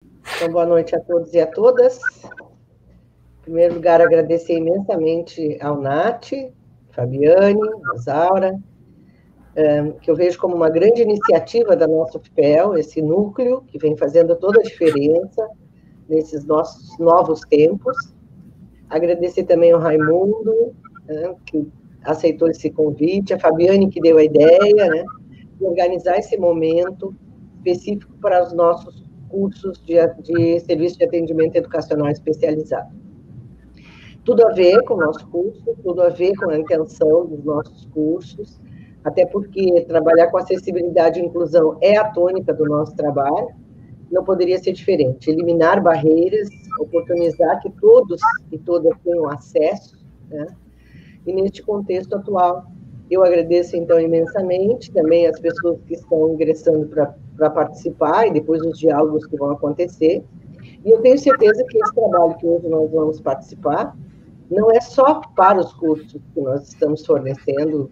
Então, boa noite a todos e a todas. Em primeiro lugar, agradecer imensamente ao Nath, Fabiane, Rosaura, que eu vejo como uma grande iniciativa da nossa UFPEL, esse núcleo que vem fazendo toda a diferença nesses nossos novos tempos. Agradecer também ao Raimundo, que aceitou esse convite, a Fabiane, que deu a ideia, de organizar esse momento específico para os nossos cursos de serviço de atendimento educacional especializado. Tudo a ver com o nosso curso, tudo a ver com a intenção dos nossos cursos, até porque trabalhar com acessibilidade e inclusão é a tônica do nosso trabalho, não poderia ser diferente. Eliminar barreiras, oportunizar que todos e todas tenham acesso, e neste contexto atual, eu agradeço, então, imensamente também as pessoas que estão ingressando para participar e depois os diálogos que vão acontecer. E eu tenho certeza que esse trabalho que hoje nós vamos participar não é só para os cursos que nós estamos fornecendo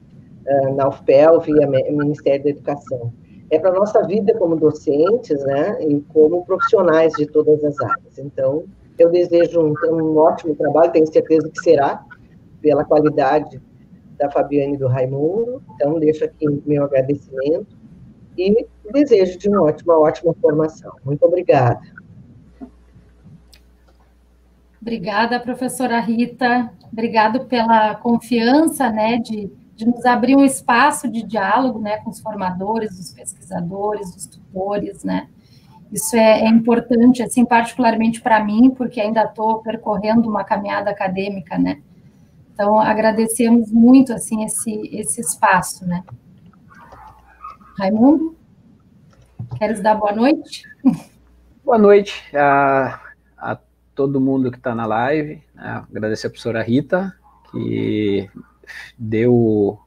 na UFPEL, via Ministério da Educação. É para a nossa vida como docentes, e como profissionais de todas as áreas. Então, eu desejo um ótimo trabalho, tenho certeza que será, pela qualidade da Fabiane e do Raimundo. Então, deixo aqui meu agradecimento e desejo de uma ótima formação. Muito obrigada. Obrigada, professora Rita. Obrigado pela confiança, de nos abrir um espaço de diálogo, com os formadores, os pesquisadores, os tutores, Isso é importante, assim, particularmente para mim, porque ainda estou percorrendo uma caminhada acadêmica, Então, agradecemos muito, assim, esse espaço, Raimundo, queres dar boa noite? Boa noite a todo mundo que está na live, agradecer a professora Rita, que deu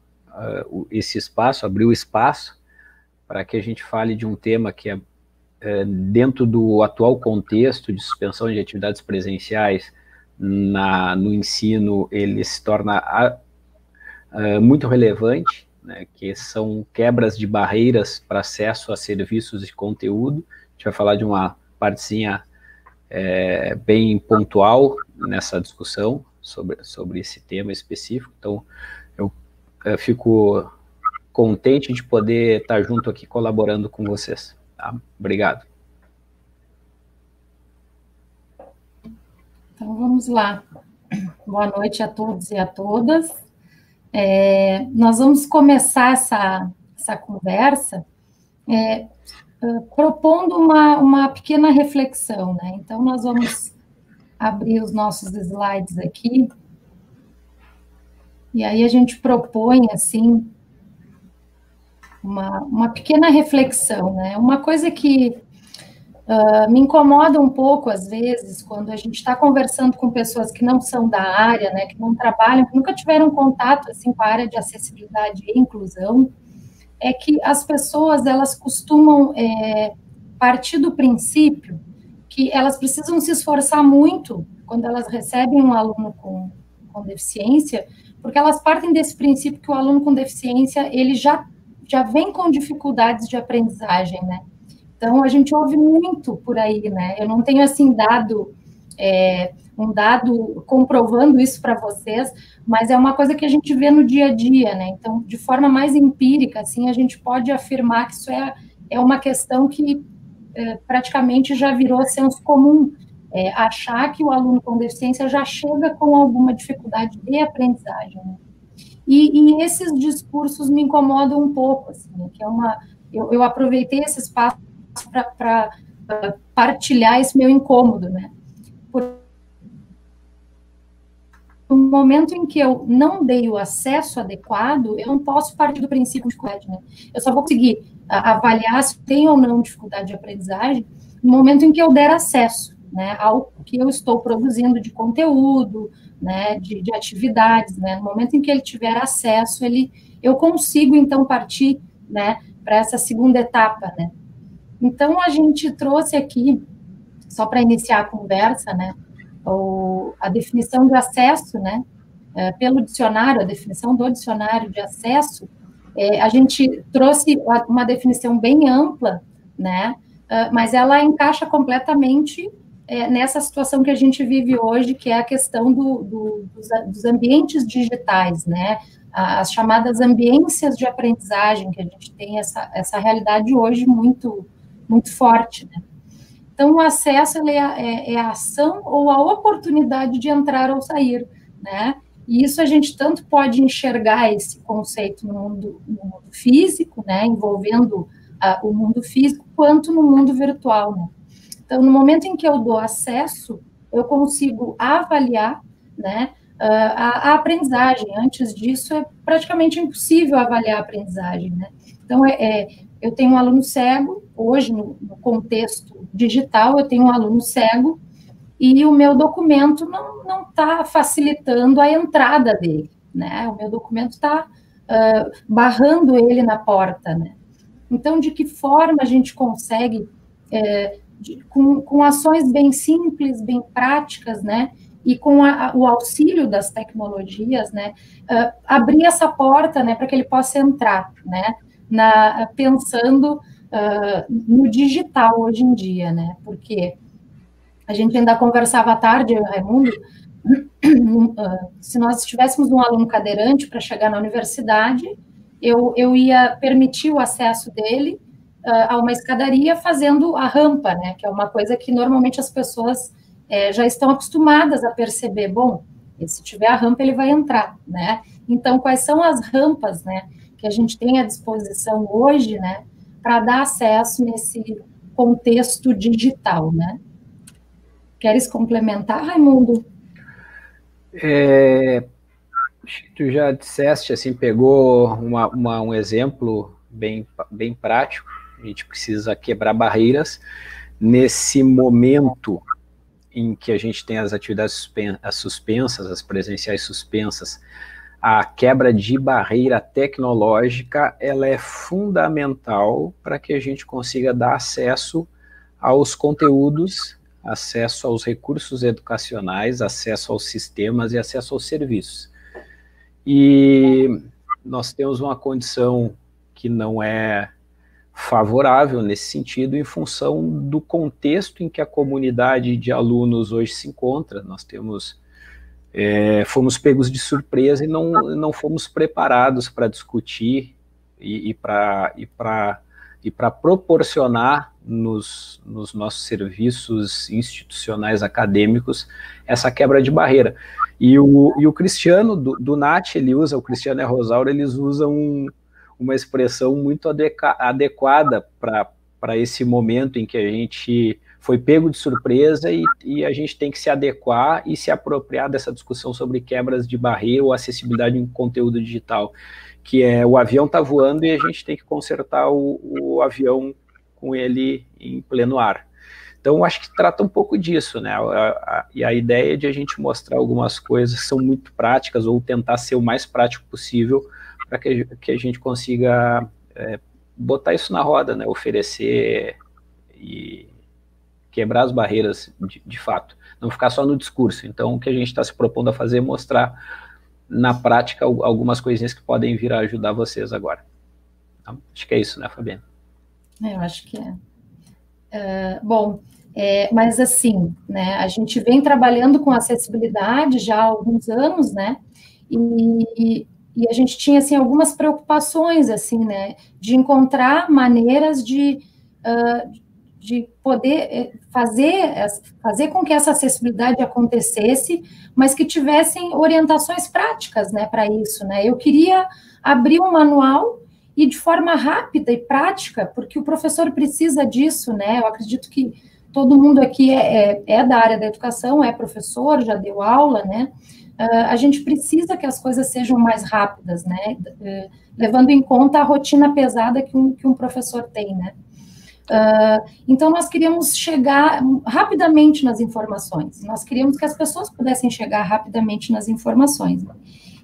esse espaço, abriu espaço para que a gente fale de um tema que dentro do atual contexto de suspensão de atividades presenciais no ensino, ele se torna muito relevante, que são quebras de barreiras para acesso a serviços de conteúdo. A gente vai falar de uma partezinha bem pontual nessa discussão sobre esse tema específico. Então, eu fico contente de poder estar junto aqui colaborando com vocês. Tá? Obrigado. Então, vamos lá. Boa noite a todos e a todas. Nós vamos começar essa conversa propondo uma pequena reflexão, Então, nós vamos abrir os nossos slides aqui, e aí a gente propõe, assim, uma pequena reflexão, Uma coisa que me incomoda um pouco, às vezes, quando a gente está conversando com pessoas que não são da área, que não trabalham, que nunca tiveram contato, assim, com a área de acessibilidade e inclusão, é que as pessoas, elas costumam partir do princípio que elas precisam se esforçar muito quando elas recebem um aluno com deficiência, porque elas partem desse princípio que o aluno com deficiência, ele já vem com dificuldades de aprendizagem, Então, a gente ouve muito por aí, Eu não tenho, assim, um dado comprovando isso para vocês, mas é uma coisa que a gente vê no dia a dia, Então, de forma mais empírica, assim, a gente pode afirmar que isso é uma questão que praticamente já virou senso comum, achar que o aluno com deficiência já chega com alguma dificuldade de aprendizagem, E esses discursos me incomodam um pouco, assim, que eu aproveitei esse espaço para partilhar esse meu incômodo, No momento em que eu não dei o acesso adequado, eu não posso partir do princípio de dificuldade, Eu só vou conseguir avaliar se tem ou não dificuldade de aprendizagem no momento em que eu der acesso, ao que eu estou produzindo de conteúdo, de atividades, No momento em que ele tiver acesso, eu consigo, então, partir, para essa segunda etapa, Então, a gente trouxe aqui, só para iniciar a conversa, a definição de acesso, pelo dicionário, a definição do dicionário de acesso, a gente trouxe uma definição bem ampla, mas ela encaixa completamente nessa situação que a gente vive hoje, que é a questão dos ambientes digitais, né? As chamadas ambiências de aprendizagem, que a gente tem essa realidade hoje muito, muito forte, né? Então, o acesso é a ação ou a oportunidade de entrar ou sair, né? E isso a gente tanto pode enxergar esse conceito no mundo físico, né? Envolvendo o mundo físico, quanto no mundo virtual, né? Então, no momento em que eu dou acesso, eu consigo avaliar, né, a aprendizagem. Antes disso, é praticamente impossível avaliar a aprendizagem, né? Então, eu tenho um aluno cego, hoje, no contexto digital, eu tenho um aluno cego, e o meu documento não está facilitando a entrada dele, né? O meu documento está barrando ele na porta, né? Então, de que forma a gente consegue, com ações bem simples, bem práticas, né? E com o auxílio das tecnologias, né? Abrir essa porta, né? Para que ele possa entrar, né? Pensando no digital hoje em dia, né? Porque a gente ainda conversava à tarde, Raimundo, se nós tivéssemos um aluno cadeirante para chegar na universidade, eu ia permitir o acesso dele a uma escadaria fazendo a rampa, né? Que é uma coisa que normalmente as pessoas já estão acostumadas a perceber. Bom, se tiver a rampa, ele vai entrar, né? Então, quais são as rampas, né? Que a gente tem à disposição hoje, né? Para dar acesso nesse contexto digital, né? Queres complementar, Raimundo? Tu já disseste, assim, pegou um exemplo bem prático. A gente precisa quebrar barreiras nesse momento em que a gente tem as atividades suspensas, as presenciais suspensas. A quebra de barreira tecnológica, ela é fundamental para que a gente consiga dar acesso aos conteúdos, acesso aos recursos educacionais, acesso aos sistemas e acesso aos serviços. E nós temos uma condição que não é favorável nesse sentido, em função do contexto em que a comunidade de alunos hoje se encontra. Nós fomos pegos de surpresa e não fomos preparados para discutir e para proporcionar nos nossos serviços institucionais acadêmicos essa quebra de barreira. E o Cristiano, do NAT, o Cristiano e a Rosaura, eles usam uma expressão muito adequada para esse momento em que a gente foi pego de surpresa e a gente tem que se adequar e se apropriar dessa discussão sobre quebras de barreira ou acessibilidade em conteúdo digital, que é o avião está voando e a gente tem que consertar o avião com ele em pleno ar. Então, acho que trata um pouco disso, né? E a ideia de a gente mostrar algumas coisas que são muito práticas ou tentar ser o mais prático possível para que a gente consiga botar isso na roda, né? Oferecer e quebrar as barreiras de fato. Não ficar só no discurso. Então, o que a gente está se propondo a fazer é mostrar na prática algumas coisinhas que podem vir a ajudar vocês agora. Acho que é isso, né, Fabiana? Eu acho que bom, mas assim, né, a gente vem trabalhando com acessibilidade já há alguns anos, né, e a gente tinha, assim, algumas preocupações, assim, né, de encontrar maneiras de poder fazer com que essa acessibilidade acontecesse, mas que tivessem orientações práticas, né, para isso, né. Eu queria abrir um manual e de forma rápida e prática, porque o professor precisa disso, né. Eu acredito que todo mundo aqui é da área da educação, é professor, já deu aula, né. A gente precisa que as coisas sejam mais rápidas, né, levando em conta a rotina pesada que um professor tem, né. Então, nós queríamos chegar rapidamente nas informações, nós queríamos que as pessoas pudessem chegar rapidamente nas informações.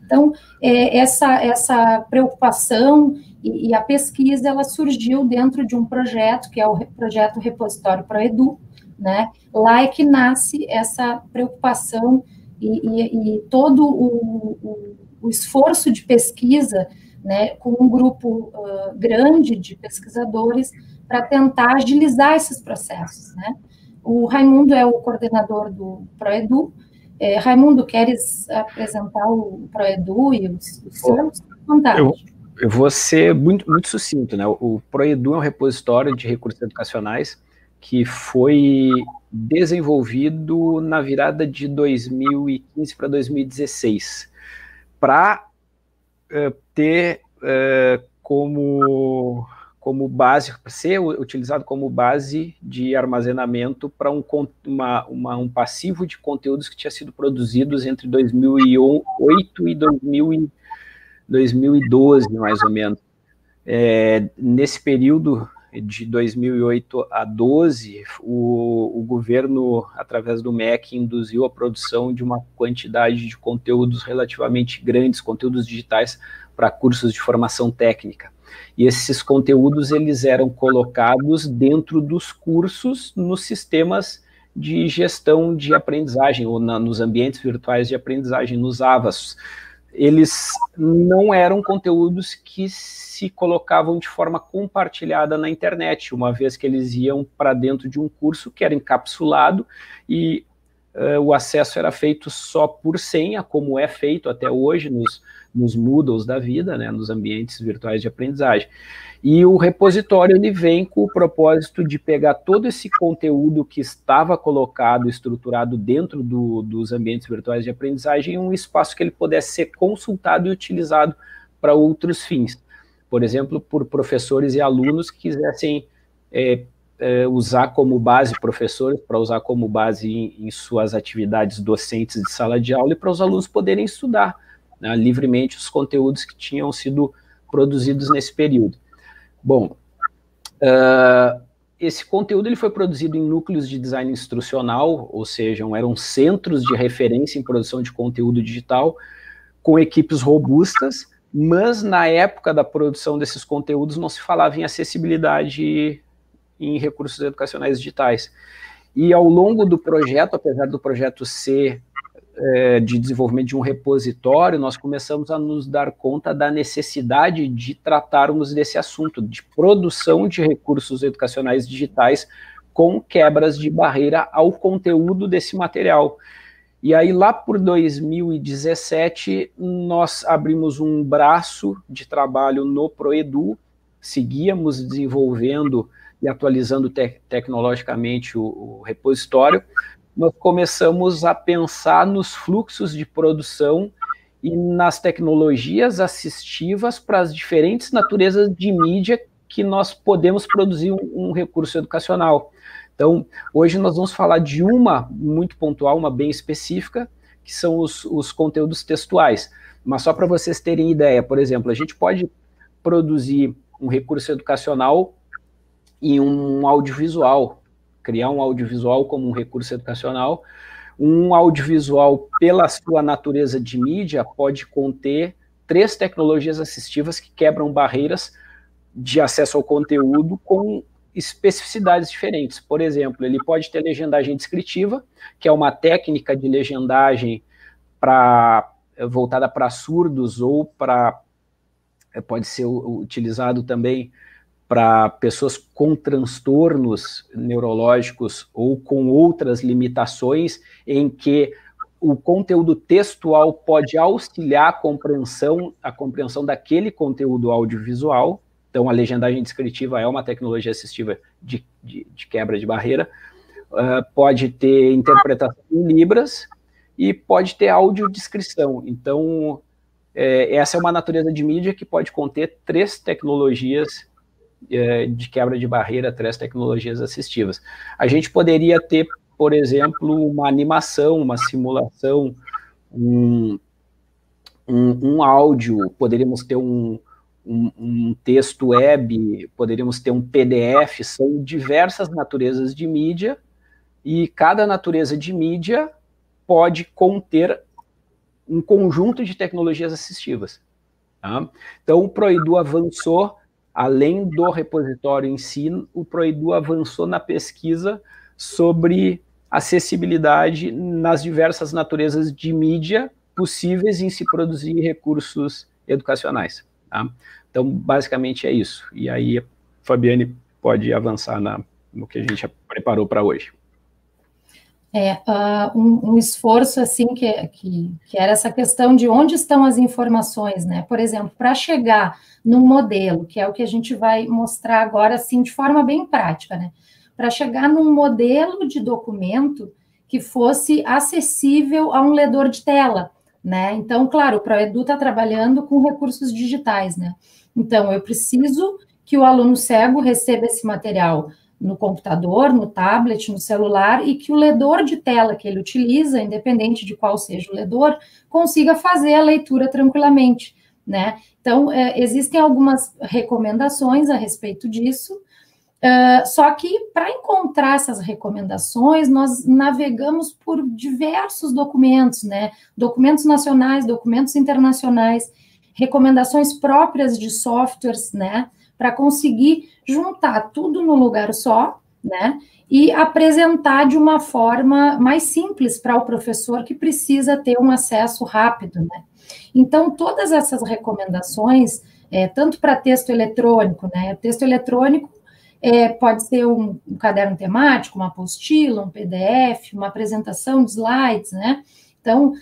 Então, essa preocupação e a pesquisa, ela surgiu dentro de um projeto, que é o projeto Repositório ProEdu, né? Lá é que nasce essa preocupação e todo o esforço de pesquisa, né, com um grupo grande de pesquisadores, para tentar agilizar esses processos, né? O Raimundo é o coordenador do Proedu. Raimundo, queres apresentar o Proedu e os seus? Eu vou ser muito sucinto, né? O Proedu é um repositório de recursos educacionais que foi desenvolvido na virada de 2015 para 2016 para ter como base, ser utilizado como base de armazenamento para um passivo de conteúdos que tinha sido produzidos entre 2008 e 2012, mais ou menos. Nesse período de 2008 a 2012, o governo, através do MEC, induziu a produção de uma quantidade de conteúdos relativamente grandes, conteúdos digitais para cursos de formação técnica. E esses conteúdos, eles eram colocados dentro dos cursos nos sistemas de gestão de aprendizagem, ou nos ambientes virtuais de aprendizagem, nos AVAs. Eles não eram conteúdos que se colocavam de forma compartilhada na internet, uma vez que eles iam para dentro de um curso que era encapsulado e o acesso era feito só por senha, como é feito até hoje nos Moodles da vida, né, nos ambientes virtuais de aprendizagem. E o repositório, ele vem com o propósito de pegar todo esse conteúdo que estava colocado, estruturado dentro dos ambientes virtuais de aprendizagem, em um espaço que ele pudesse ser consultado e utilizado para outros fins. Por exemplo, por professores e alunos que quisessem usar como base, professores, para usar como base em suas atividades docentes de sala de aula, e para os alunos poderem estudar, né, livremente os conteúdos que tinham sido produzidos nesse período. Bom, esse conteúdo ele foi produzido em núcleos de design instrucional, ou seja, eram centros de referência em produção de conteúdo digital, com equipes robustas, mas na época da produção desses conteúdos não se falava em acessibilidade em recursos educacionais digitais. E ao longo do projeto, apesar do projeto ser de desenvolvimento de um repositório, nós começamos a nos dar conta da necessidade de tratarmos desse assunto, de produção de recursos educacionais digitais com quebras de barreira ao conteúdo desse material. E aí, lá por 2017, nós abrimos um braço de trabalho no Proedu, seguíamos desenvolvendo e atualizando tecnologicamente o repositório. Nós começamos a pensar nos fluxos de produção e nas tecnologias assistivas para as diferentes naturezas de mídia que nós podemos produzir um recurso educacional. Então, hoje nós vamos falar de uma muito pontual, uma bem específica, que são os conteúdos textuais. Mas só para vocês terem ideia, por exemplo, a gente pode produzir um recurso educacional em um audiovisual, criar um audiovisual como um recurso educacional. Um audiovisual, pela sua natureza de mídia, pode conter 3 tecnologias assistivas que quebram barreiras de acesso ao conteúdo com especificidades diferentes. Por exemplo, ele pode ter legendagem descritiva, que é uma técnica de legendagem voltada para surdos ou pode ser utilizado também para pessoas com transtornos neurológicos ou com outras limitações, em que o conteúdo textual pode auxiliar a compreensão daquele conteúdo audiovisual. Então, a legendagem descritiva é uma tecnologia assistiva de quebra de barreira. Pode ter interpretação em Libras e pode ter audiodescrição. Então, essa é uma natureza de mídia que pode conter 3 tecnologias de quebra de barreira, 3 tecnologias assistivas. A gente poderia ter, por exemplo, uma animação, uma simulação, um áudio, poderíamos ter um texto web, poderíamos ter um PDF, são diversas naturezas de mídia, e cada natureza de mídia pode conter um conjunto de tecnologias assistivas. Tá? Então, o Proedu avançou, além do repositório em si, o Proedu avançou na pesquisa sobre acessibilidade nas diversas naturezas de mídia possíveis em se produzir recursos educacionais. Tá? Então, basicamente é isso. E aí, a Fabiane pode avançar no que a gente preparou para hoje. Um esforço, assim, que era essa questão de onde estão as informações, né? Por exemplo, para chegar num modelo, que é o que a gente vai mostrar agora, assim, de forma bem prática, né? Para chegar num modelo de documento que fosse acessível a um ledor de tela, né? Então, claro, o ProEdu está trabalhando com recursos digitais, né? Então, eu preciso que o aluno cego receba esse material no computador, no tablet, no celular, e que o ledor de tela que ele utiliza, independente de qual seja o ledor, consiga fazer a leitura tranquilamente, né? Então, existem algumas recomendações a respeito disso, só que para encontrar essas recomendações, nós navegamos por diversos documentos, né? Documentos nacionais, documentos internacionais, recomendações próprias de softwares, né? Para conseguir juntar tudo num lugar só, né? E apresentar de uma forma mais simples para o professor que precisa ter um acesso rápido, né? Então, todas essas recomendações, tanto para texto eletrônico, né? O texto eletrônico pode ser um caderno temático, uma apostila, um PDF, uma apresentação de slides, né? Então,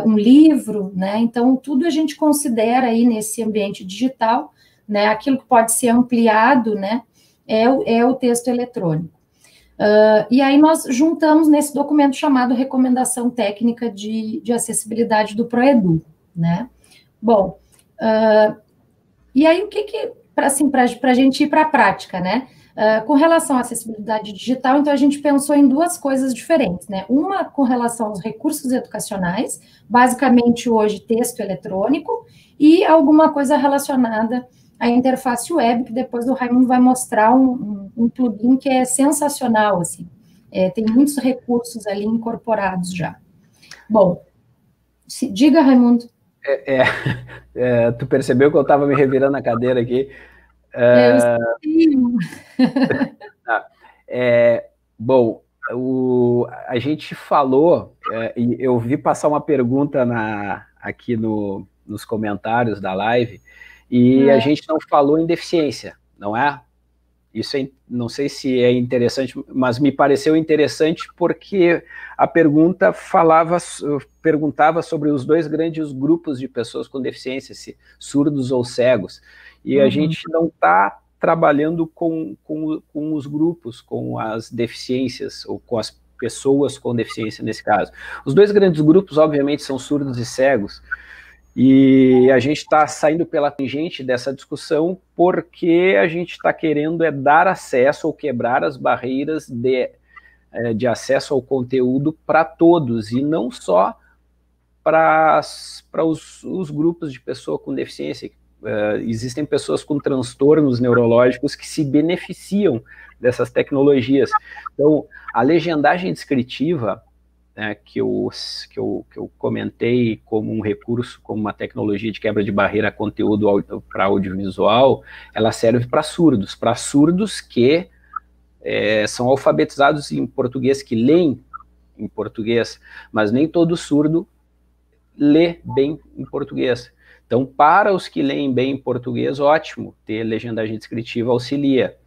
um livro, né? Então, tudo a gente considera aí nesse ambiente digital, né? Aquilo que pode ser ampliado, né? É o texto eletrônico. E aí nós juntamos nesse documento chamado Recomendação Técnica de Acessibilidade do ProEdu, né? Bom, e aí o que para a gente ir para a prática, né? Com relação à acessibilidade digital, então a gente pensou em duas coisas diferentes, né? Uma com relação aos recursos educacionais, basicamente hoje texto eletrônico, e alguma coisa relacionada à interface web, que depois o Raimundo vai mostrar um plugin que é sensacional, assim. Tem muitos recursos ali incorporados já. Bom, diga, Raimundo. Tu percebeu que eu estava me revirando na cadeira aqui? Bom, a gente falou, e eu vi passar uma pergunta aqui nos comentários da live, e a gente não falou em deficiência, não é? Isso não sei se é interessante, mas me pareceu interessante porque a pergunta perguntava sobre os dois grandes grupos de pessoas com deficiência, se surdos ou cegos, e a gente não está trabalhando com os grupos, com as deficiências, ou com as pessoas com deficiência nesse caso. Os dois grandes grupos, obviamente, são surdos e cegos, e a gente está saindo pela tangente dessa discussão porque a gente está querendo dar acesso ou quebrar as barreiras de acesso ao conteúdo para todos, e não só para os grupos de pessoa com deficiência. Existem pessoas com transtornos neurológicos que se beneficiam dessas tecnologias. Então, a legendagem descritiva, né, que eu comentei como um recurso, como uma tecnologia de quebra de barreira a conteúdo para audiovisual, ela serve para surdos que são alfabetizados em português, que leem em português, mas nem todo surdo lê bem em português. Então, para os que leem bem em português, ótimo, ter legendagem descritiva auxilia.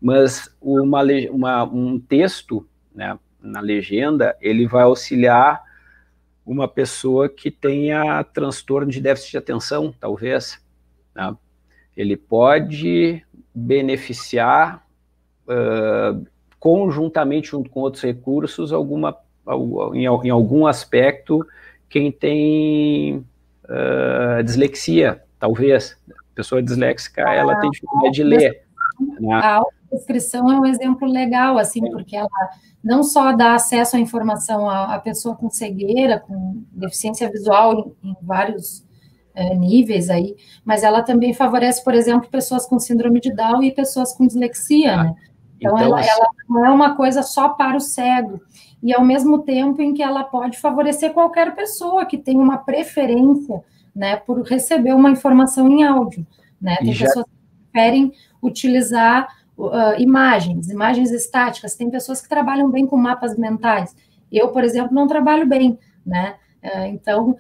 Mas um texto, né, na legenda, ele vai auxiliar uma pessoa que tenha transtorno de déficit de atenção, talvez, né? Ele pode beneficiar conjuntamente, junto com outros recursos, em algum aspecto, quem tem dislexia, talvez. A pessoa disléxica, ela tem dificuldade de ler. Né? A audiodescrição é um exemplo legal, assim, porque ela não só dá acesso à informação à pessoa com cegueira, com deficiência visual em vários níveis aí, mas ela também favorece, por exemplo, pessoas com síndrome de Down e pessoas com dislexia, né? Então ela não é uma coisa só para o cego, e ao mesmo tempo em que ela pode favorecer qualquer pessoa que tenha uma preferência, né, por receber uma informação em áudio, né? Tem pessoas que preferem utilizar imagens estáticas, tem pessoas que trabalham bem com mapas mentais. Eu, por exemplo, não trabalho bem, né? Então,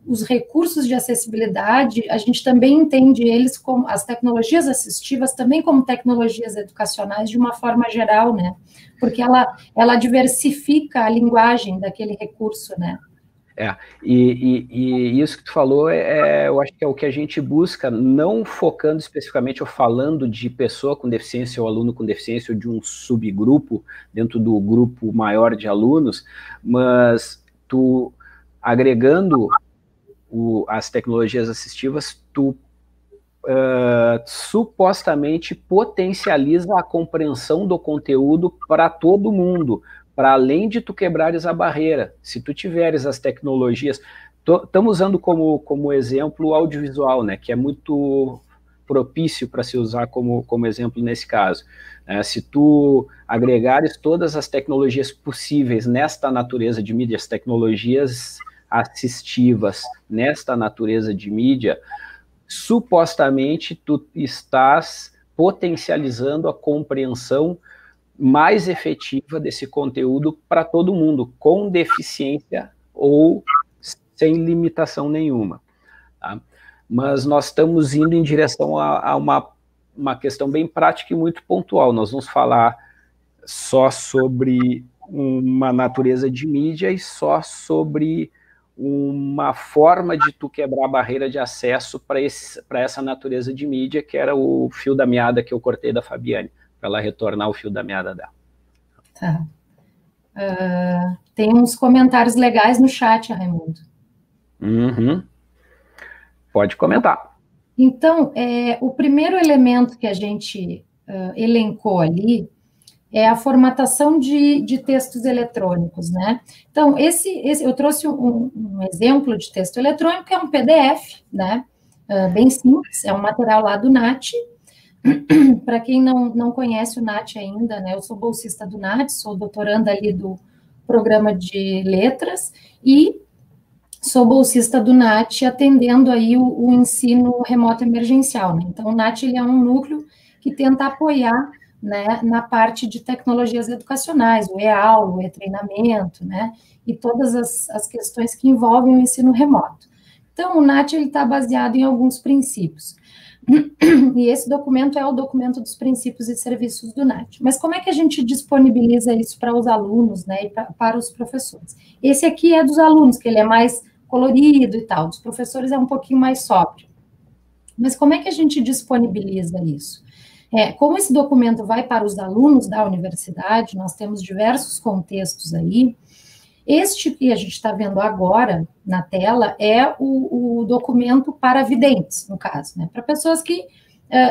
os recursos de acessibilidade, a gente também entende eles como, as tecnologias assistivas também como tecnologias educacionais de uma forma geral, né? Porque ela diversifica a linguagem daquele recurso, né? E isso que tu falou, eu acho que é o que a gente busca, não focando especificamente ou falando de pessoa com deficiência ou aluno com deficiência ou de um subgrupo dentro do grupo maior de alunos, mas tu agregando as tecnologias assistivas, tu supostamente potencializa a compreensão do conteúdo para todo mundo, para além de tu quebrares a barreira. Se tu tiveres as tecnologias, estamos usando como exemplo o audiovisual, né, que é muito propício para se usar como exemplo nesse caso. Se tu agregares todas as tecnologias possíveis nesta natureza de mídia, as tecnologias assistivas nesta natureza de mídia, supostamente tu estás potencializando a compreensão mais efetiva desse conteúdo para todo mundo, com deficiência ou sem limitação nenhuma. Tá? Mas nós estamos indo em direção a uma questão bem prática e muito pontual. Nós vamos falar só sobre uma natureza de mídia e só sobre uma forma de tu quebrar a barreira de acesso para essa natureza de mídia, que era o fio da meada que eu cortei da Fabiane, para ela retornar o fio da meada dela. Tá. Tem uns comentários legais no chat, Raimundo. Pode comentar. Então, o primeiro elemento que a gente elencou ali é a formatação de textos eletrônicos, né? Então, eu trouxe um exemplo de texto eletrônico, que é um PDF, né? Bem simples, é um material lá do NAT. Para quem não conhece o NAT ainda, né? Eu sou bolsista do NAT, sou doutoranda ali do programa de letras e sou bolsista do NAT atendendo aí o ensino remoto emergencial, né? Então, o NAT ele é um núcleo que tenta apoiar, né, na parte de tecnologias educacionais, o e-aula, o e-treinamento, né, e todas as questões que envolvem o ensino remoto. Então, o NAT está baseado em alguns princípios, e esse documento é o documento dos princípios e serviços do NAT. Mas como é que a gente disponibiliza isso para os alunos, né, e para os professores? Esse aqui é dos alunos, que ele é mais colorido e tal, dos professores é um pouquinho mais sóbrio. Mas como é que a gente disponibiliza isso? Como esse documento vai para os alunos da universidade, nós temos diversos contextos aí. Este que a gente está vendo agora na tela é o documento para videntes, no caso, né? Para pessoas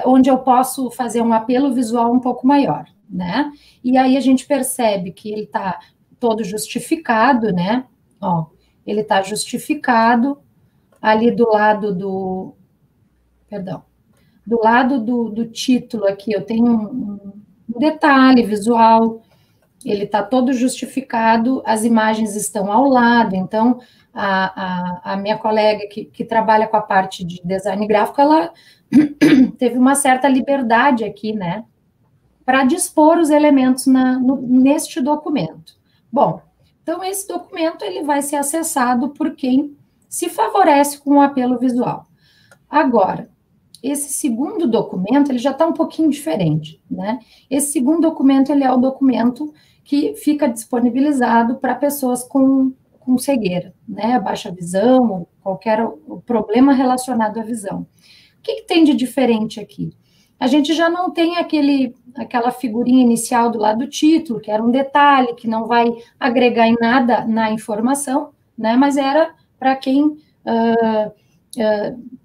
onde eu posso fazer um apelo visual um pouco maior, né? E aí a gente percebe que ele está todo justificado, né? Ó, ele está justificado ali do lado do... Perdão. Do lado do título aqui, eu tenho um detalhe visual, ele está todo justificado, as imagens estão ao lado, então a minha colega que trabalha com a parte de design gráfico, ela teve uma certa liberdade aqui, né, para dispor os elementos neste documento. Bom, então esse documento ele vai ser acessado por quem se favorece com o apelo visual. Agora, esse segundo documento, ele já está um pouquinho diferente, né? Esse segundo documento, ele é o documento que fica disponibilizado para pessoas com cegueira, né? Baixa visão, qualquer problema relacionado à visão. O que tem de diferente aqui? A gente já não tem aquela figurinha inicial do lado do título, que era um detalhe, que não vai agregar em nada na informação, né? Mas era para quem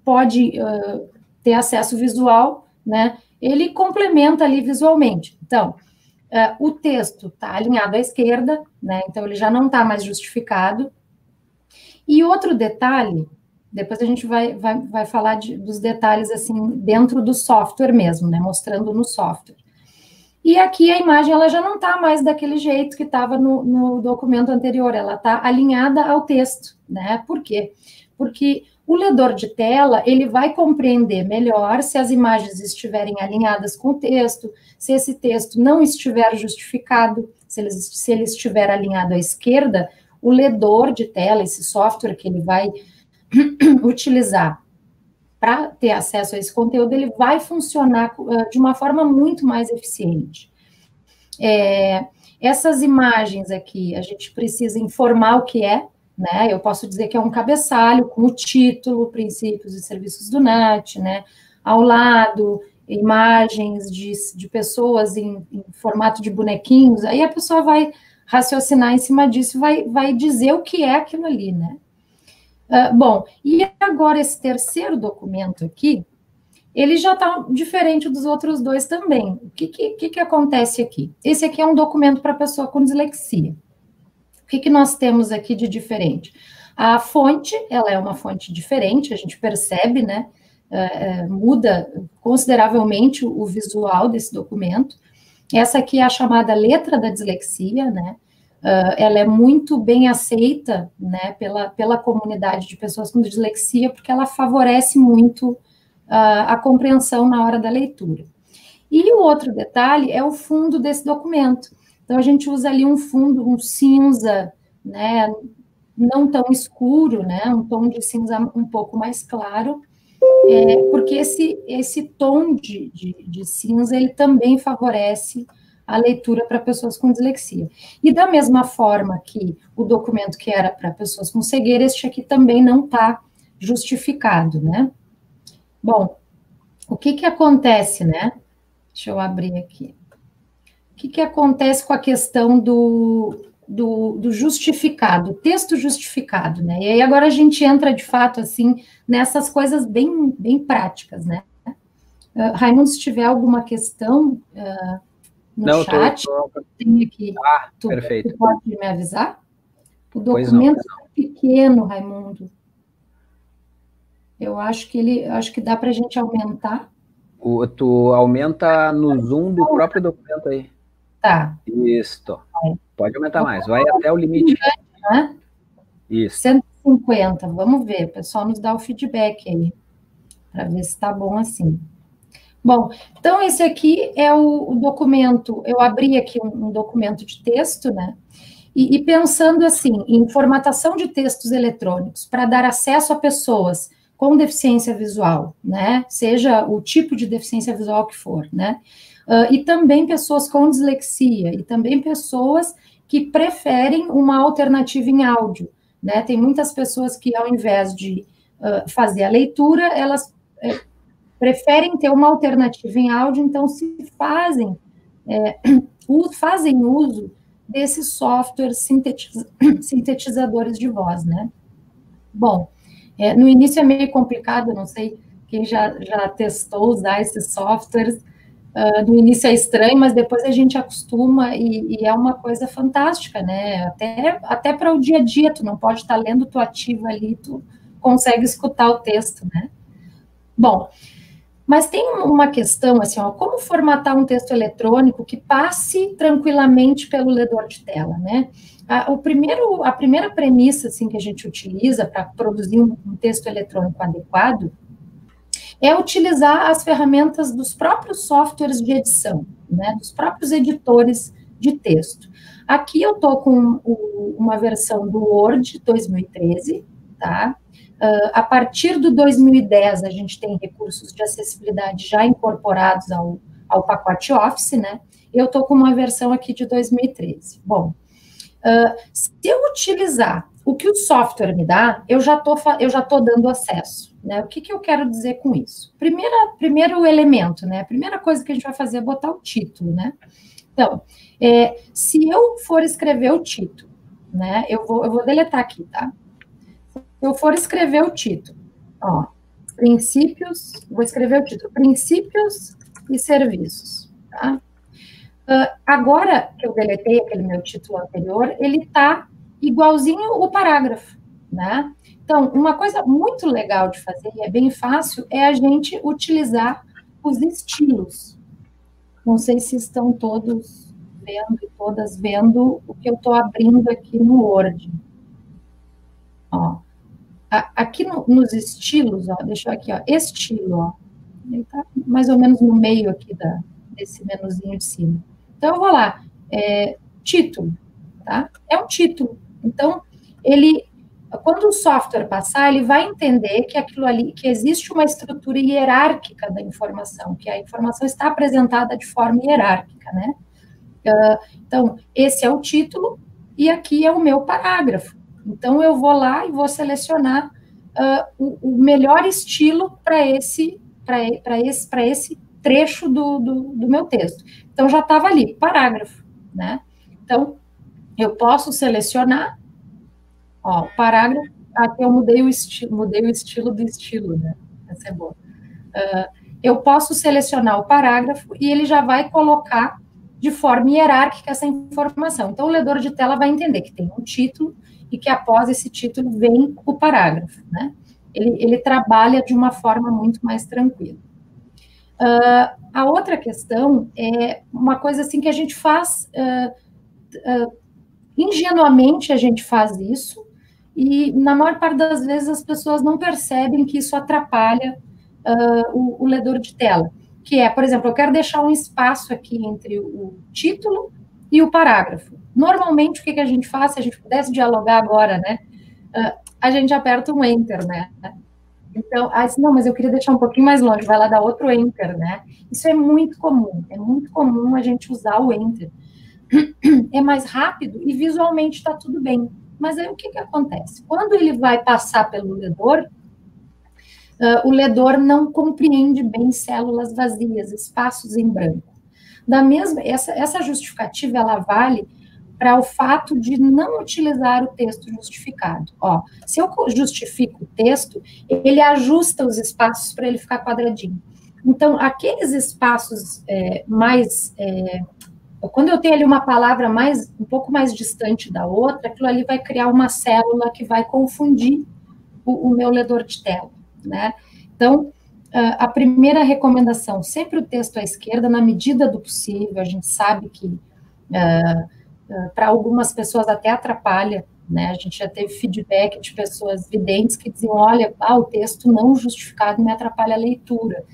pode... ter acesso visual, né, ele complementa ali visualmente. Então, o texto está alinhado à esquerda, né, então ele já não está mais justificado. E outro detalhe, depois a gente vai falar dos detalhes, assim, dentro do software mesmo, né, mostrando no software. E aqui a imagem, ela já não está mais daquele jeito que estava no documento anterior, ela está alinhada ao texto, né, por quê? Porque o ledor de tela, ele vai compreender melhor se as imagens estiverem alinhadas com o texto, se esse texto não estiver justificado, se ele estiver alinhado à esquerda, o ledor de tela, esse software que ele vai utilizar para ter acesso a esse conteúdo, ele vai funcionar de uma forma muito mais eficiente. Essas imagens aqui, a gente precisa informar o que é, né? Eu posso dizer que é um cabeçalho com o título, princípios e serviços do NAT, né? Ao lado, imagens de pessoas em formato de bonequinhos, aí a pessoa vai raciocinar em cima disso e vai dizer o que é aquilo ali, né? Bom, e agora esse terceiro documento aqui, ele já está diferente dos outros dois também. O que acontece aqui? Esse aqui é um documento para pessoa com dislexia. O que nós temos aqui de diferente? A fonte, ela é uma fonte diferente, a gente percebe, né? Muda consideravelmente o visual desse documento. Essa aqui é a chamada letra da dislexia, né? Ela é muito bem aceita, né, pela comunidade de pessoas com dislexia, porque ela favorece muito a compreensão na hora da leitura. E o outro detalhe é o fundo desse documento. Então, a gente usa ali um fundo, um cinza, né, não tão escuro, né, um tom de cinza um pouco mais claro, porque esse tom de cinza, ele também favorece a leitura para pessoas com dislexia. E da mesma forma que o documento que era para pessoas com cegueira, este aqui também não está justificado, né? Bom, o que acontece, né? Deixa eu abrir aqui. O que acontece com a questão do justificado, texto justificado, né? E aí agora a gente entra, de fato, assim, nessas coisas bem práticas, né? Raimundo, se tiver alguma questão no chat, tem aqui. Perfeito. Tu pode me avisar? O documento é pequeno, Raimundo. Eu acho que dá para a gente aumentar. Tu aumenta no zoom do próprio documento aí. Tá. Isso. Pode aumentar mais, vai até o limite. Né? Isso. 150, vamos ver, o pessoal nos dá o feedback aí, para ver se está bom assim. Bom, então esse aqui é o documento, eu abri aqui um documento de texto, né, e pensando assim, em formatação de textos eletrônicos, para dar acesso a pessoas com deficiência visual, né, seja o tipo de deficiência visual que for, né, e também pessoas com dislexia, e também pessoas que preferem uma alternativa em áudio, né, tem muitas pessoas que ao invés de fazer a leitura, elas preferem ter uma alternativa em áudio, então se fazem uso desses softwares sintetizadores de voz, né? Bom, no início é meio complicado, não sei quem já testou usar esses softwares, no início é estranho, mas depois a gente acostuma e é uma coisa fantástica, né? Até para o dia a dia, tu não pode estar lendo, tu ativa ali, tu consegue escutar o texto, né? Bom, mas tem uma questão, assim, ó, como formatar um texto eletrônico que passe tranquilamente pelo ledor de tela, né? A primeira premissa, assim, que a gente utiliza para produzir um texto eletrônico adequado é utilizar as ferramentas dos próprios softwares de edição, né? Dos próprios editores de texto. Aqui eu estou com uma versão do Word 2013, tá? A partir do 2010, a gente tem recursos de acessibilidade já incorporados ao pacote Office, né? Eu estou com uma versão aqui de 2013. Bom, se eu utilizar o que o software me dá, eu já tô dando acesso, né? O que eu quero dizer com isso? Primeiro elemento, né? A primeira coisa que a gente vai fazer é botar o título, né? Então, se eu for escrever o título, né? Eu vou deletar aqui, tá? Se eu for escrever o título, ó, princípios, vou escrever o título, princípios e serviços, tá? Agora que eu deletei aquele meu título anterior, ele tá igualzinho o parágrafo, né? Então, uma coisa muito legal de fazer, e é bem fácil, é a gente utilizar os estilos. Não sei se estão todos vendo e todas vendo o que eu estou abrindo aqui no Word. Ó. Aqui nos estilos, ó, deixa eu aqui, ó, estilo, ó, ele está mais ou menos no meio aqui desse menuzinho de cima. Então, eu vou lá, título, tá? É um título. Então, quando o software passar, ele vai entender que aquilo ali, que existe uma estrutura hierárquica da informação, que a informação está apresentada de forma hierárquica, né? Então, esse é o título e aqui é o meu parágrafo. Então, eu vou lá e vou selecionar o melhor estilo para esse trecho do meu texto. Então, já estava ali, parágrafo, né? Então, eu posso selecionar, ó, o parágrafo, aqui eu mudei o estilo do estilo, né? Essa é boa. Eu posso selecionar o parágrafo e ele já vai colocar de forma hierárquica essa informação. Então, o leitor de tela vai entender que tem um título e que após esse título vem o parágrafo, né? Ele trabalha de uma forma muito mais tranquila. A outra questão é uma coisa assim que a gente faz, ingenuamente a gente faz isso, e na maior parte das vezes as pessoas não percebem que isso atrapalha o leitor de tela, que é, por exemplo, eu quero deixar um espaço aqui entre o título e o parágrafo. Normalmente, o que a gente faz, se a gente pudesse dialogar agora, né, a gente aperta um Enter, né? Então, não, mas eu queria deixar um pouquinho mais longe, vai lá dar outro Enter, né? Isso é muito comum a gente usar o Enter. É mais rápido e visualmente está tudo bem. Mas aí o que acontece? Quando ele vai passar pelo ledor, o ledor não compreende bem células vazias, espaços em branco. Essa justificativa, ela vale para o fato de não utilizar o texto justificado. Ó, se eu justifico o texto, ele ajusta os espaços para ele ficar quadradinho. Então, aqueles espaços quando eu tenho ali uma palavra um pouco mais distante da outra, aquilo ali vai criar uma célula que vai confundir o meu leitor de tela, né? Então, a primeira recomendação, sempre o texto à esquerda, na medida do possível. A gente sabe que para algumas pessoas até atrapalha, né? A gente já teve feedback de pessoas videntes que diziam, olha, o texto não justificado me atrapalha a leitura.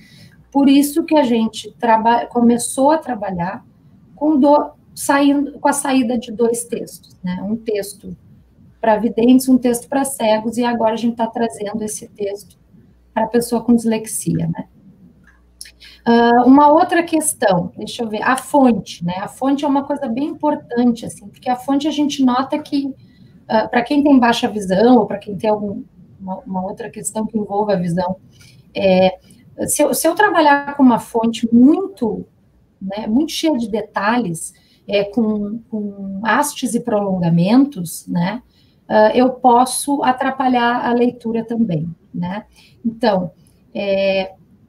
Por isso que a gente começou a trabalhar com a saída de 2 textos, né? Um texto para videntes, um texto para cegos, e agora a gente está trazendo esse texto para a pessoa com dislexia, né? Uma outra questão, deixa eu ver, a fonte, né? A fonte é uma coisa bem importante, assim, porque a fonte a gente nota que, para quem tem baixa visão, ou para quem tem uma outra questão que envolva a visão, se eu trabalhar com uma fonte muito cheia de detalhes, com hastes e prolongamentos, né? Eu posso atrapalhar a leitura também, né? Então,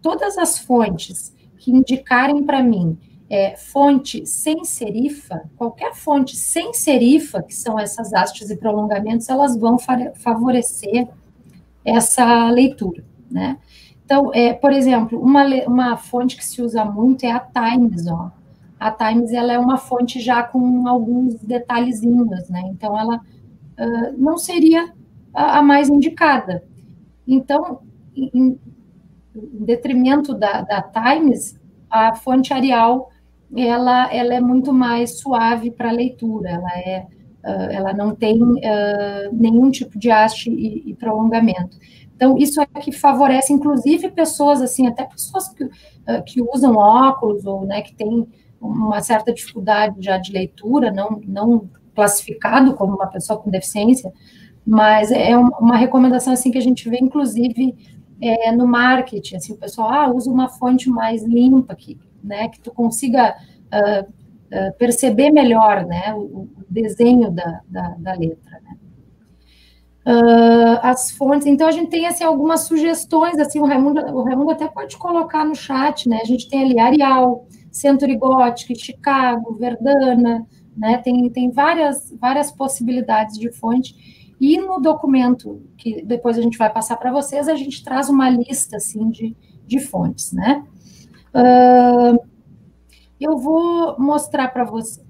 todas as fontes que indicarem para mim fonte sem serifa, qualquer fonte sem serifa, que são essas hastes e prolongamentos, elas vão favorecer essa leitura, né? Então, por exemplo, uma fonte que se usa muito é a Times, ó. A Times, ela é uma fonte já com alguns detalhezinhos, né? Então, ela não seria a mais indicada. Então, em detrimento da Times, a fonte Arial, ela é muito mais suave para a leitura, ela não tem nenhum tipo de haste e prolongamento. Então, isso é que favorece, inclusive, pessoas, assim, até pessoas que usam óculos, ou, né, que têm uma certa dificuldade já de leitura, não classificado como uma pessoa com deficiência, mas é uma recomendação, assim, que a gente vê, inclusive, no marketing, assim, o pessoal, usa uma fonte mais limpa, né, que tu consiga perceber melhor, né, o desenho da letra, né. As fontes, então a gente tem, assim, algumas sugestões, assim, o Raimundo até pode colocar no chat, né, a gente tem ali Arial, Century Gothic, Chicago, Verdana, né, tem várias possibilidades de fonte, e no documento, que depois a gente vai passar para vocês, a gente traz uma lista, assim, de fontes, né. Eu vou mostrar para vocês.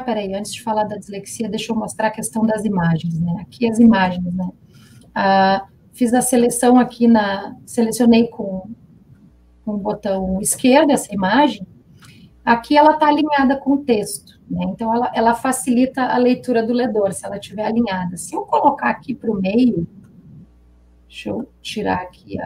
Peraí, antes de falar da dislexia, deixa eu mostrar a questão das imagens, né? Aqui as imagens, né? Fiz a seleção aqui selecionei com o botão esquerdo essa imagem. aqui ela está alinhada com o texto, né? Então, ela facilita a leitura do ledor, se ela estiver alinhada. Se eu colocar aqui para o meio, deixa eu tirar aqui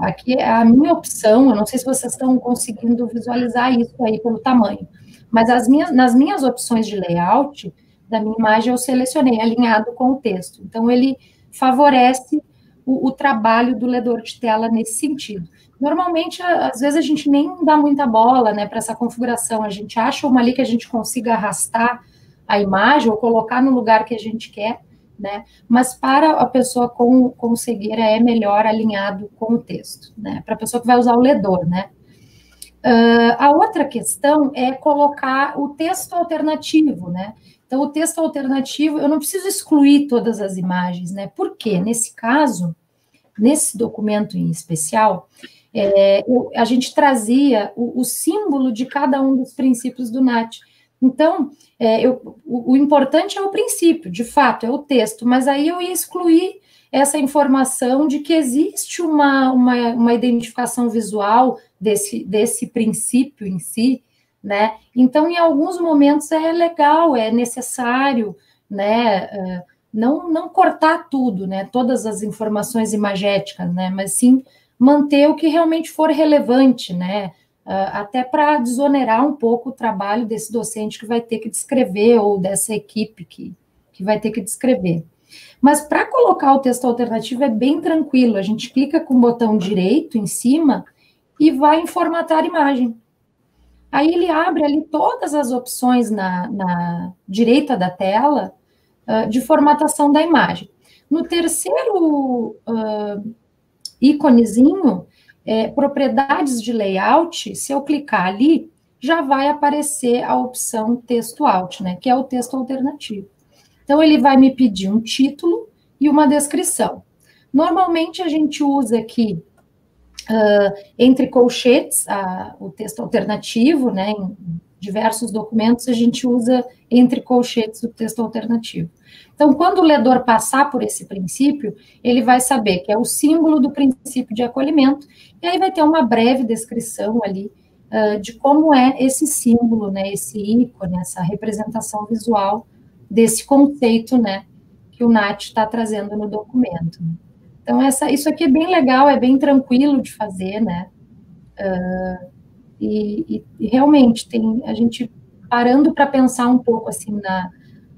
aqui é a minha opção, eu não sei se vocês estão conseguindo visualizar isso aí pelo tamanho, mas nas minhas opções de layout da minha imagem, eu selecionei alinhado com o texto. Então, ele favorece o trabalho do ledor de tela nesse sentido. Normalmente, às vezes, a gente nem dá muita bola, né, para essa configuração. A gente acha uma ali que a gente consiga arrastar a imagem ou colocar no lugar que a gente quer, né? Mas para a pessoa com cegueira é melhor alinhado com o texto, né? Para a pessoa que vai usar o ledor, né? A outra questão é colocar o texto alternativo, né? Então, o texto alternativo, eu não preciso excluir todas as imagens, né? Por quê? Nesse caso, nesse documento em especial, a gente trazia o símbolo de cada um dos princípios do NAT. Então, o importante é o princípio, de fato, é o texto, mas aí eu ia excluir essa informação de que existe uma identificação visual desse princípio em si, né? Então, em alguns momentos é legal, é necessário, né, não cortar tudo, né, todas as informações imagéticas, né, mas sim manter o que realmente for relevante, né, até para desonerar um pouco o trabalho desse docente que vai ter que descrever, ou dessa equipe que vai ter que descrever. Mas para colocar o texto alternativo é bem tranquilo, a gente clica com o botão direito em cima e vai em formatar imagem. Aí ele abre ali todas as opções na direita da tela de formatação da imagem. No terceiro íconezinho, propriedades de layout, se eu clicar ali, já vai aparecer a opção texto alt, né, que é o texto alternativo. Então, ele vai me pedir um título e uma descrição. Normalmente, a gente usa aqui entre colchetes, o texto alternativo, né, em diversos documentos, a gente usa entre colchetes o texto alternativo. Então, quando o ledor passar por esse princípio, ele vai saber que é o símbolo do princípio de acolhimento, e aí vai ter uma breve descrição ali de como é esse símbolo, né, esse ícone, essa representação visual desse conceito, né, que o NAT está trazendo no documento. Então, isso aqui é bem legal, é bem tranquilo de fazer, né? E realmente, a gente parando para pensar um pouco, assim,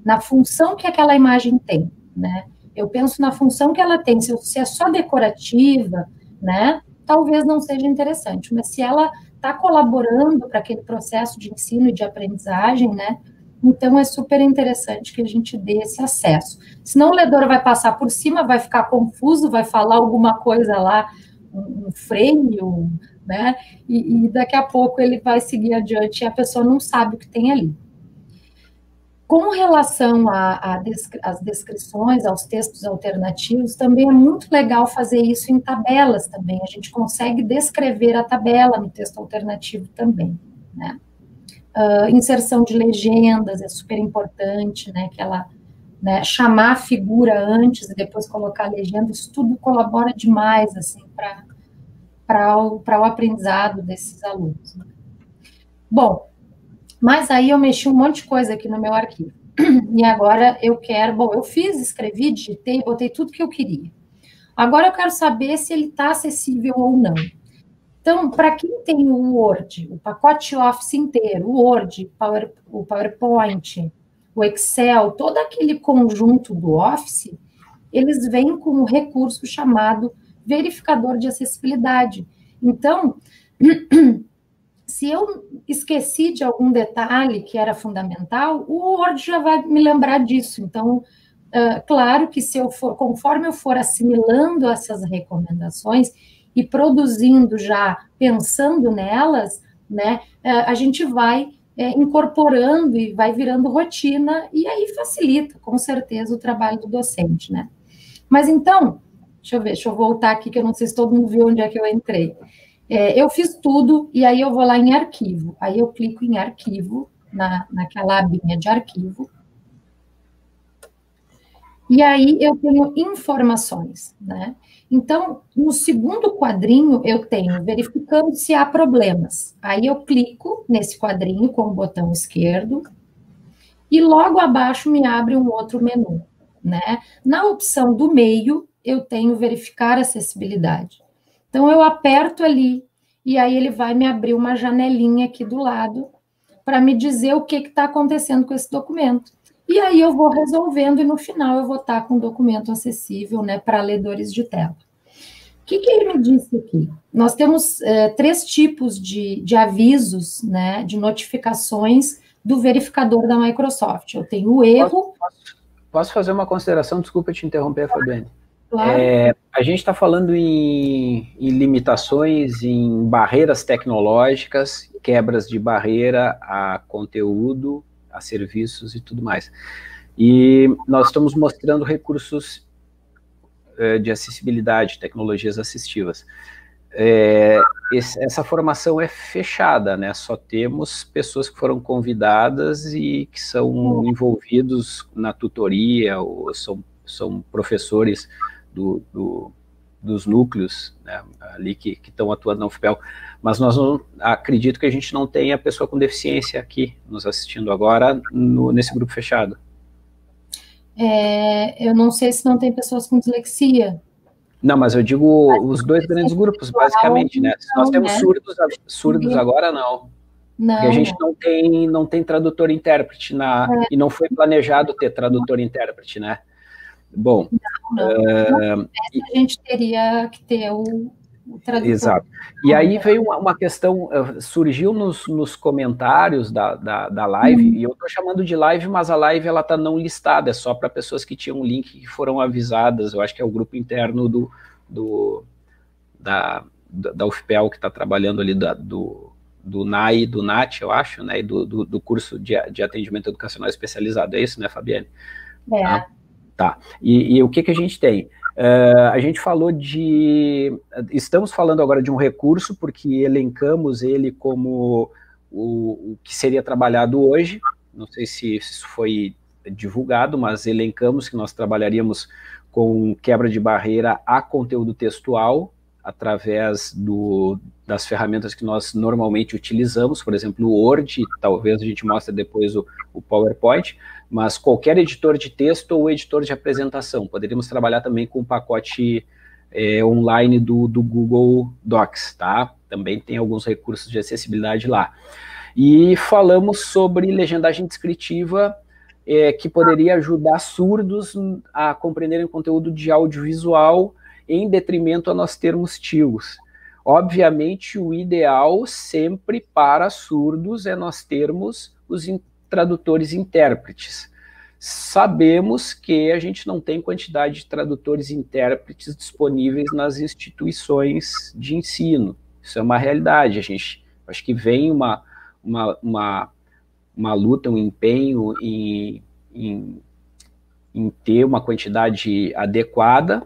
na função que aquela imagem tem, né? Eu penso na função que ela tem, se é só decorativa, né? Talvez não seja interessante, mas se ela está colaborando para aquele processo de ensino e de aprendizagem, né? Então, é super interessante que a gente dê esse acesso. Senão, o ledor vai passar por cima, vai ficar confuso, vai falar alguma coisa lá, um frame, né? E daqui a pouco ele vai seguir adiante e a pessoa não sabe o que tem ali. Com relação às descrições, aos textos alternativos, também é muito legal fazer isso em tabelas também. A gente consegue descrever a tabela no texto alternativo também, né? Inserção de legendas é super importante, né, que ela, né, chamar a figura antes e depois colocar a legenda, isso tudo colabora demais, assim, para o aprendizado desses alunos. Bom, mas aí eu mexi um monte de coisa aqui no meu arquivo, e agora eu escrevi, digitei, botei tudo que eu queria. Agora eu quero saber se ele está acessível ou não. Então, para quem tem o Word, o pacote Office inteiro, o Word, o PowerPoint, o Excel, todo aquele conjunto do Office, eles vêm com um recurso chamado verificador de acessibilidade. Então, se eu esqueci de algum detalhe que era fundamental, o Word já vai me lembrar disso. Então, claro que conforme eu for assimilando essas recomendações e produzindo já, pensando nelas, né, a gente vai incorporando e vai virando rotina, e aí facilita, com certeza, o trabalho do docente, né. Mas então, deixa eu voltar aqui, que eu não sei se todo mundo viu onde é que eu entrei. Eu fiz tudo, e aí eu vou lá em arquivo, aí eu clico em arquivo, naquela abinha de arquivo, E aí eu tenho informações, né? Então, no segundo quadrinho, eu tenho verificando se há problemas. Aí eu clico nesse quadrinho com o botão esquerdo e logo abaixo me abre um outro menu, né? Na opção do meio, eu tenho verificar acessibilidade. Então, eu aperto ali e aí ele vai me abrir uma janelinha aqui do lado para me dizer o que está acontecendo com esse documento. E aí eu vou resolvendo e no final eu vou estar com o documento acessível, né, para ledores de tela. O que ele me disse aqui? Nós temos 3 tipos de avisos, né, de notificações do verificador da Microsoft. Eu tenho o erro... Posso fazer uma consideração? Desculpa te interromper, Fabiane. Claro. A gente está falando em limitações, em barreiras tecnológicas, quebras de barreira a conteúdo, a serviços e tudo mais. E nós estamos mostrando recursos de acessibilidade, tecnologias assistivas. Essa formação é fechada, né? Só temos pessoas que foram convidadas e que são envolvidos na tutoria, ou são professores dos núcleos, né, ali que estão atuando na UFPEL, mas nós não, acredito que a gente não tenha pessoa com deficiência aqui nos assistindo agora nesse grupo fechado. Eu não sei se não tem pessoas com dislexia. Não, mas eu digo os 2 grandes grupos, basicamente, né? Se nós temos surdos agora, não. Porque a gente não tem tradutor e intérprete, e não foi planejado ter tradutor e intérprete, né? Bom... a gente teria que ter o tradutor. Exato. E aí veio uma questão, surgiu nos comentários da live, e eu estou chamando de live, mas a live ela está não listada, é só para pessoas que tinham um link que foram avisadas, eu acho que é o grupo interno da UFPEL que está trabalhando ali, do NAI e do NAT, eu acho, né, e do curso de atendimento educacional especializado, é isso, né, Fabiane? Tá. E o que a gente tem? A gente falou estamos falando agora de um recurso, porque elencamos ele como o que seria trabalhado hoje, não sei se isso foi divulgado, mas elencamos que nós trabalharíamos com quebra de barreira a conteúdo textual, através das ferramentas que nós normalmente utilizamos, por exemplo, o Word, talvez a gente mostre depois o PowerPoint, mas qualquer editor de texto ou editor de apresentação. Poderíamos trabalhar também com o pacote online do Google Docs, tá? Também tem alguns recursos de acessibilidade lá. E falamos sobre legendagem descritiva, que poderia ajudar surdos a compreenderem conteúdo de audiovisual, em detrimento a nós termos TIOs. Obviamente, o ideal sempre para surdos é nós termos os tradutores e intérpretes. Sabemos que a gente não tem quantidade de tradutores e intérpretes disponíveis nas instituições de ensino. Isso é uma realidade. Acho que vem uma luta, um empenho em ter uma quantidade adequada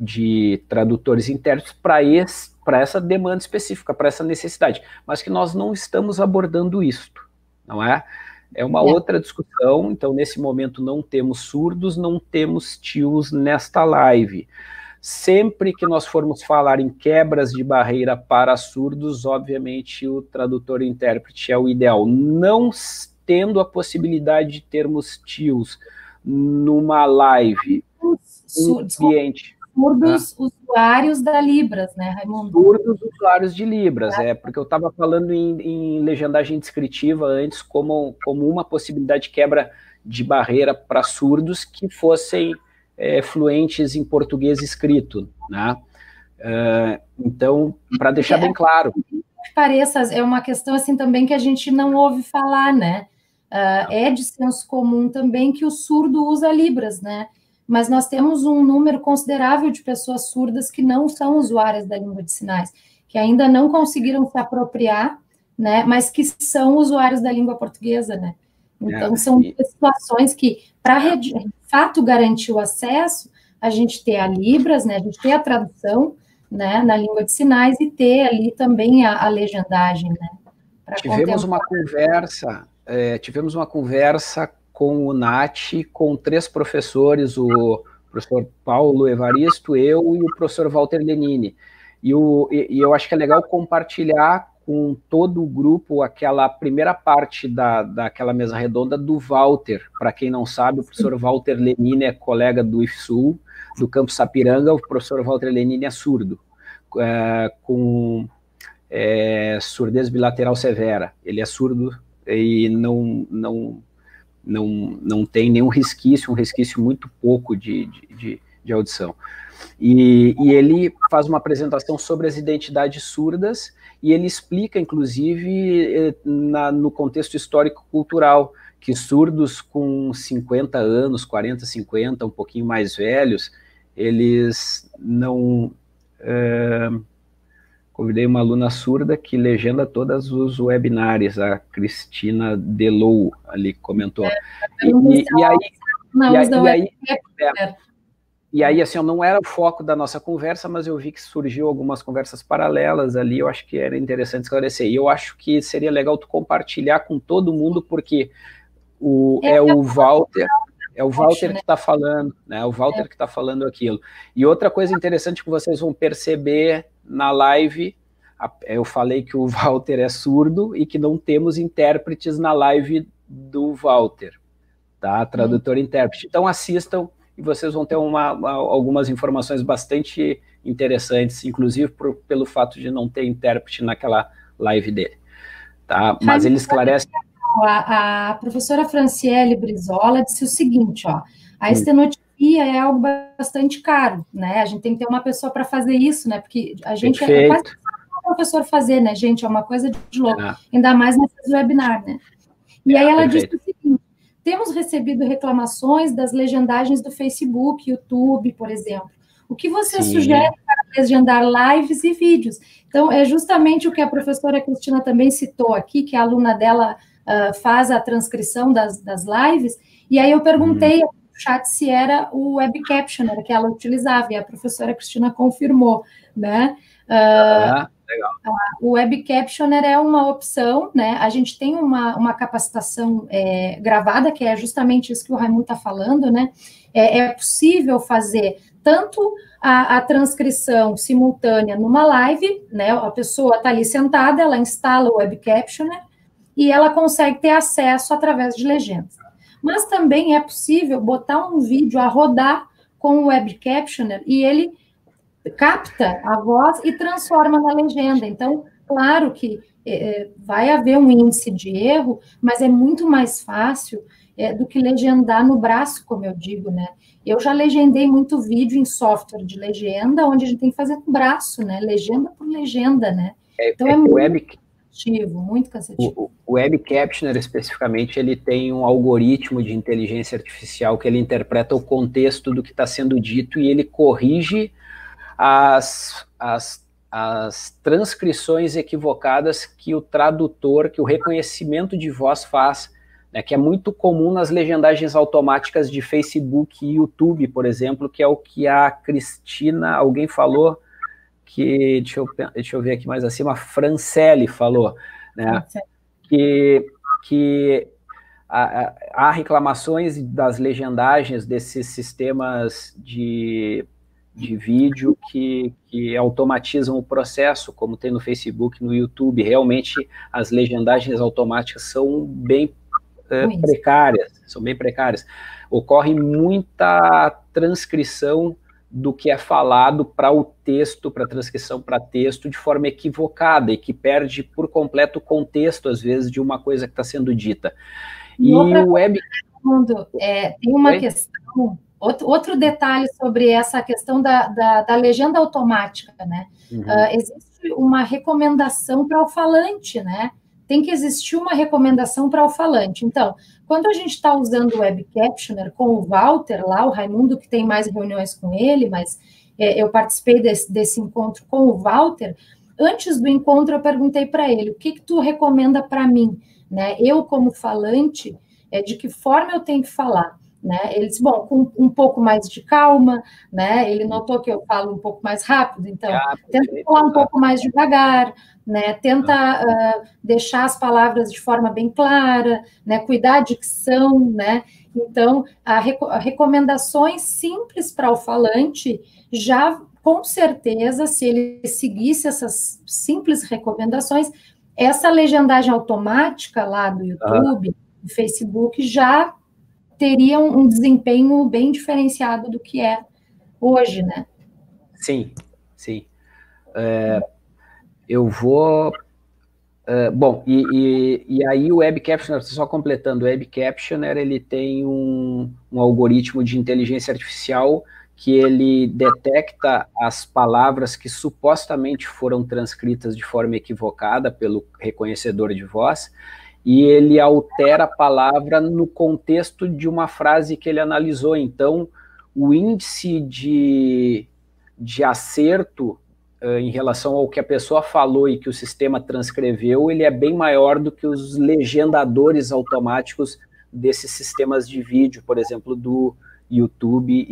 de tradutores e intérpretes para essa demanda específica, para essa necessidade, mas que nós não estamos abordando isto, não é? É uma outra discussão, então nesse momento não temos surdos, não temos TIOs nesta live. Sempre que nós formos falar em quebras de barreira para surdos, obviamente o tradutor e intérprete é o ideal. Não tendo a possibilidade de termos TIOs numa live, um ambiente... Surdos usuários da Libras, né, Raimundo? Surdos usuários de Libras, porque eu estava falando em legendagem descritiva antes como uma possibilidade de quebra de barreira para surdos que fossem fluentes em português escrito, né? Então, para deixar bem claro. Pareça, é uma questão assim também que a gente não ouve falar, né? É de senso comum também que o surdo usa Libras, né? Mas nós temos um número considerável de pessoas surdas que não são usuárias da língua de sinais, que ainda não conseguiram se apropriar, né, mas que são usuários da língua portuguesa, né? Então, são situações que, para de fato garantir o acesso, a gente ter a Libras, né, a gente ter a tradução, né, na língua de sinais e ter ali também a legendagem, né? Tivemos uma conversa com o Nath, com 3 professores, o professor Paulo Evaristo, eu e o professor Walter Lenini. E eu acho que é legal compartilhar com todo o grupo aquela primeira parte daquela mesa redonda do Walter. Para quem não sabe, o professor Walter Lenini é colega do IFSU, do Campo Sapiranga. O professor Walter Lenini é surdo, com surdez bilateral severa. Ele é surdo e não tem nenhum resquício, um resquício muito pouco de audição. E ele faz uma apresentação sobre as identidades surdas, e ele explica, inclusive, no contexto histórico-cultural, que surdos com 50 anos, 40, 50, um pouquinho mais velhos, eles não... Convidei uma aluna surda que legenda todos os webinários, a Cristina Delou ali comentou. E aí, assim, não era o foco da nossa conversa, mas eu vi que surgiu algumas conversas paralelas ali, eu acho que era interessante esclarecer. E eu acho que seria legal tu compartilhar com todo mundo, porque o Walter que está falando, né? O Walter que está falando aquilo. E outra coisa interessante que vocês vão perceber na live, eu falei que o Walter é surdo e que não temos intérpretes na live do Walter, tá? Tradutor e intérprete. Então assistam e vocês vão ter algumas informações bastante interessantes, inclusive pelo fato de não ter intérprete naquela live dele, tá? Mas ele esclarece... A professora Franciele Brizola disse o seguinte, ó, a estenotipia é algo bastante caro, né? A gente tem que ter uma pessoa para fazer isso, né? Porque a gente é quase um professor fazer, né, gente? É uma coisa de louco, ainda mais nesses webinar, né? E aí ela disse o seguinte: temos recebido reclamações das legendagens do Facebook, YouTube, por exemplo. O que você sugere para legendar lives e vídeos? Então, é justamente o que a professora Cristina também citou aqui, que a aluna dela faz a transcrição das lives, e aí eu perguntei no chat se era o Web Captioner que ela utilizava, e a professora Cristina confirmou, né? Legal. O Web Captioner é uma opção, né? A gente tem uma capacitação gravada, que é justamente isso que o Raimundo está falando, né? É possível fazer tanto a transcrição simultânea numa live, né? A pessoa está ali sentada, ela instala o Web Captioner e ela consegue ter acesso através de legendas. Mas também é possível botar um vídeo a rodar com o Web Captioner e ele capta a voz e transforma na legenda. Então, claro que vai haver um índice de erro, mas é muito mais fácil do que legendar no braço, como eu digo, né? Eu já legendei muito vídeo em software de legenda, onde a gente tem que fazer com o braço, né? Legenda por legenda, né? Então, muito cansativo. O Web Captioner, especificamente, ele tem um algoritmo de inteligência artificial que ele interpreta o contexto do que está sendo dito e ele corrige as transcrições equivocadas que o tradutor, que o reconhecimento de voz faz, né, que é muito comum nas legendagens automáticas de Facebook e YouTube, por exemplo, que é o que a Cristina, alguém falou, que, deixa eu ver aqui mais acima, a Franciele falou, né, que há reclamações das legendagens desses sistemas de vídeo que automatizam o processo, como tem no Facebook, no YouTube. Realmente, as legendagens automáticas são bem precárias, Ocorre muita transcrição do que é falado para o texto, para transcrição para texto, de forma equivocada, e que perde por completo o contexto, às vezes, de uma coisa que está sendo dita. E o web... tem uma questão, outro detalhe sobre essa questão da legenda automática, né? Existe uma recomendação para o falante, né? Tem que existir uma recomendação para o falante. Então, quando a gente está usando o Web Captioner com o Walter lá, o Raimundo, que tem mais reuniões com ele, mas eu participei desse encontro com o Walter, antes do encontro eu perguntei para ele, o que tu recomenda para mim? Né? Eu, como falante, de que forma eu tenho que falar? né? Ele disse, bom, com um pouco mais de calma, né? Ele notou que eu falo um pouco mais rápido, então tenta falar um pouco mais devagar, né? Tenta deixar as palavras de forma bem clara, né? Cuidar da dicção, né? Então, recomendações simples para o falante, já com certeza, se ele seguisse essas simples recomendações, essa legendagem automática lá do YouTube, do Facebook, já teria um desempenho bem diferenciado do que é hoje, né? Sim, sim. Eu vou... bom, e aí o Web Captioner, só completando, o Web Captioner, ele tem um algoritmo de inteligência artificial que ele detecta as palavras que supostamente foram transcritas de forma equivocada pelo reconhecedor de voz, e ele altera a palavra no contexto de uma frase que ele analisou. Então, o índice de acerto em relação ao que a pessoa falou e que o sistema transcreveu, ele é bem maior do que os legendadores automáticos desses sistemas de vídeo, por exemplo, do YouTube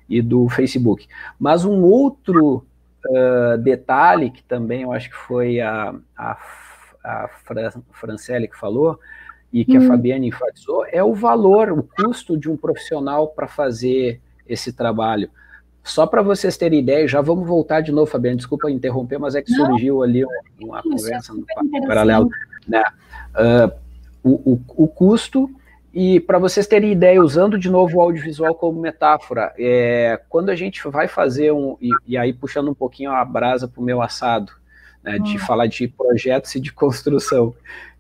e do Facebook. Mas um outro detalhe, que também eu acho que foi a Franciele que falou, e que a Fabiane enfatizou, é o valor, o custo de um profissional para fazer esse trabalho. Só para vocês terem ideia, já vamos voltar de novo, Fabiane, desculpa interromper, mas é que surgiu ali uma conversa no paralelo, né? O custo, e para vocês terem ideia, usando de novo o audiovisual como metáfora, quando a gente vai fazer e aí puxando um pouquinho a brasa para o meu assado, né, de falar de projetos e de construção.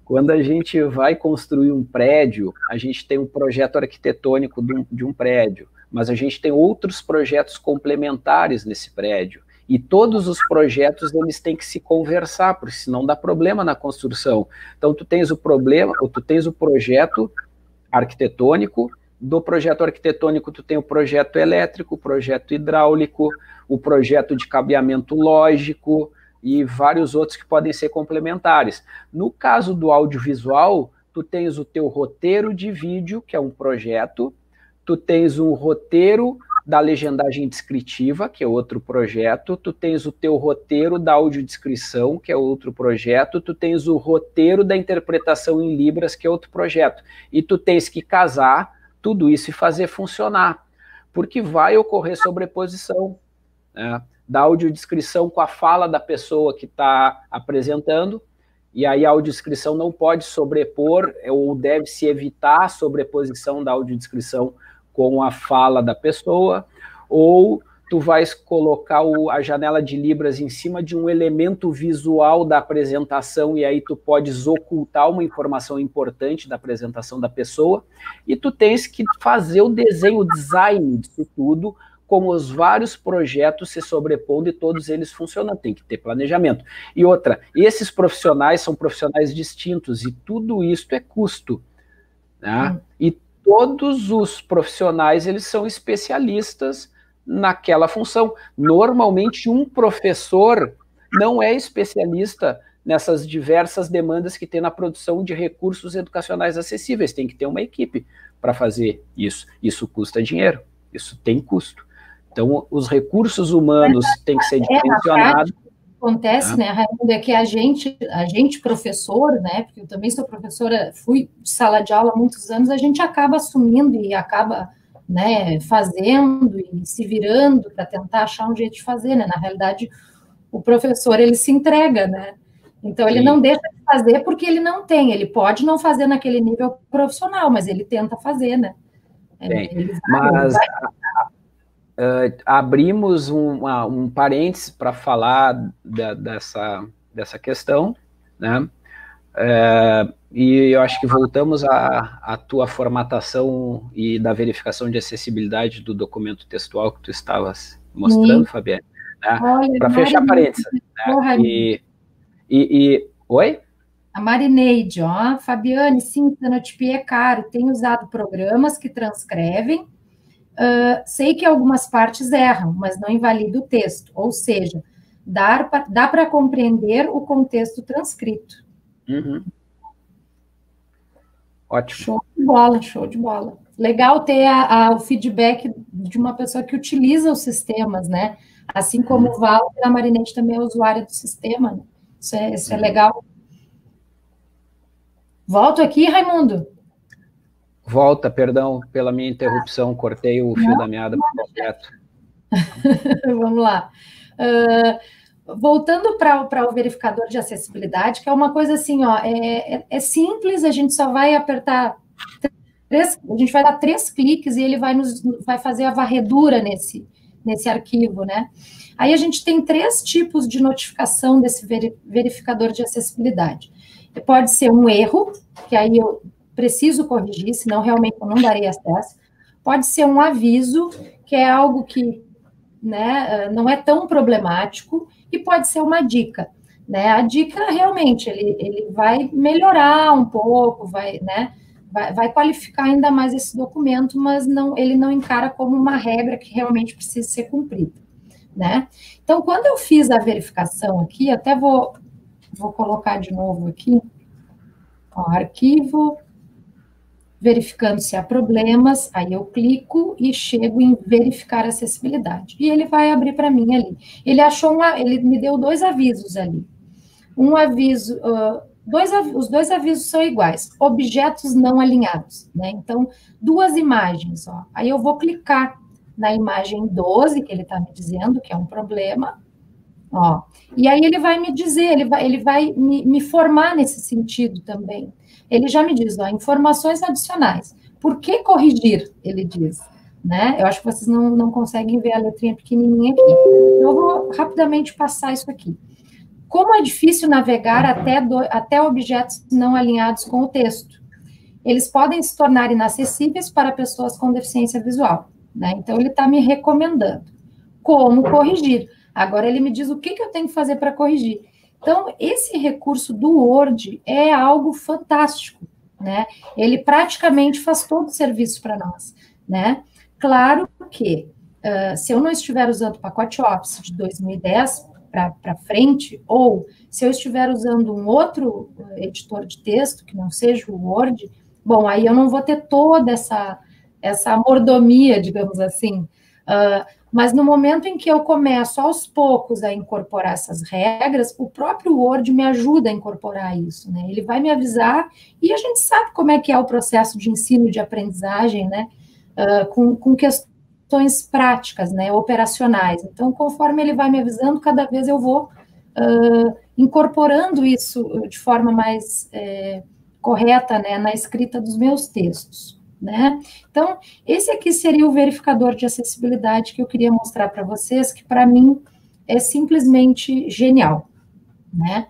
Quando a gente vai construir um prédio, a gente tem um projeto arquitetônico de um prédio, mas a gente tem outros projetos complementares nesse prédio. E todos os projetos, eles têm que se conversar, porque senão dá problema na construção. Então, tu tens o projeto arquitetônico, do projeto arquitetônico tu tem o projeto elétrico, o projeto hidráulico, o projeto de cabeamento lógico, e vários outros que podem ser complementares. No caso do audiovisual, tu tens o teu roteiro de vídeo, que é um projeto, tu tens um roteiro da legendagem descritiva, que é outro projeto, tu tens o teu roteiro da audiodescrição, que é outro projeto, tu tens o roteiro da interpretação em Libras, que é outro projeto. E tu tens que casar tudo isso e fazer funcionar, porque vai ocorrer sobreposição, né, da audiodescrição com a fala da pessoa que está apresentando, e aí a audiodescrição não pode sobrepor, ou deve-se evitar a sobreposição da audiodescrição com a fala da pessoa, ou tu vais colocar a janela de Libras em cima de um elemento visual da apresentação, e aí tu podes ocultar uma informação importante da apresentação da pessoa, e tu tens que fazer o desenho, o design disso tudo, como os vários projetos se sobrepondo e todos eles funcionam, tem que ter planejamento. E outra, esses profissionais são profissionais distintos e tudo isso é custo, né? E todos os profissionais, eles são especialistas naquela função. Normalmente um professor não é especialista nessas diversas demandas que tem na produção de recursos educacionais acessíveis, tem que ter uma equipe para fazer isso. Isso custa dinheiro, isso tem custo. Então, os recursos humanos têm que ser dimensionados. Acontece, né, Raimundo, é que a gente professor, né, porque eu também sou professora, fui de sala de aula há muitos anos, a gente acaba assumindo e acaba, né, fazendo e se virando para tentar achar um jeito de fazer, né, na realidade, o professor, ele se entrega, né, então ele não deixa de fazer porque ele não tem, ele pode não fazer naquele nível profissional, mas ele tenta fazer, né. Mas... abrimos um parênteses para falar dessa questão, né? E eu acho que voltamos à tua formatação e da verificação de acessibilidade do documento textual que tu estavas mostrando, Fabiane, né? Para fechar parênteses. Né? Oi? A Marineide, ó, Fabiane, sim, Sanotipi é caro, tem usado programas que transcrevem. Sei que algumas partes erram, mas não invalida o texto, ou seja, dá para compreender o contexto transcrito. Ótimo. Show de bola. legal ter o feedback de uma pessoa que utiliza os sistemas, né? Assim como o Walter, a Marinete também é usuária do sistema, né? Isso é legal. Volto aqui, Raimundo. Volta, perdão pela minha interrupção, cortei o fio da meada por completo. Vamos lá. Voltando para o verificador de acessibilidade, que é uma coisa assim, ó, é simples, a gente só vai apertar a gente vai dar 3 cliques e ele vai fazer a varredura nesse arquivo, né? Aí a gente tem 3 tipos de notificação desse verificador de acessibilidade. Pode ser um erro, que aí eu preciso corrigir, senão realmente eu não darei acesso. Pode ser um aviso, que é algo que, né, não é tão problemático, e pode ser uma dica, né? A dica, realmente, ele vai melhorar um pouco, né, vai qualificar ainda mais esse documento, mas ele não encara como uma regra que realmente precisa ser cumprida, né? Então, quando eu fiz a verificação aqui, até vou colocar de novo aqui, ó, arquivo, verificando se há problemas, aí eu clico e chego em verificar acessibilidade. E ele vai abrir para mim ali. Ele me deu 2 avisos ali. Um aviso, os 2 avisos são iguais, objetos não alinhados, né? Então, 2 imagens, ó. Aí eu vou clicar na imagem 12, que ele está me dizendo que é um problema, ó. E aí ele vai me dizer, ele vai me formar nesse sentido também. Ele já me diz, ó, informações adicionais. Por que corrigir? Ele diz, né? Eu acho que vocês não conseguem ver a letrinha pequenininha aqui. Eu vou rapidamente passar isso aqui. Como é difícil navegar até objetos não alinhados com o texto? Eles podem se tornar inacessíveis para pessoas com deficiência visual, né? Então, ele está me recomendando como corrigir. Agora, ele me diz o que eu tenho que fazer para corrigir. Então, esse recurso do Word é algo fantástico, né? Ele praticamente faz todo o serviço para nós, né? Claro que, se eu não estiver usando o pacote Office de 2010 para frente, ou se eu estiver usando um outro editor de texto, que não seja o Word, bom, aí eu não vou ter toda essa mordomia, digamos assim. Mas no momento em que eu começo aos poucos a incorporar essas regras, o próprio Word me ajuda a incorporar isso, né? Ele vai me avisar, e a gente sabe como é que é o processo de ensino, de aprendizagem, né? Com questões práticas, né? Operacionais. Então, conforme ele vai me avisando, cada vez eu vou incorporando isso de forma mais correta, né? Na escrita dos meus textos. Né? Então, esse aqui seria o verificador de acessibilidade que eu queria mostrar para vocês, que para mim é simplesmente genial, né?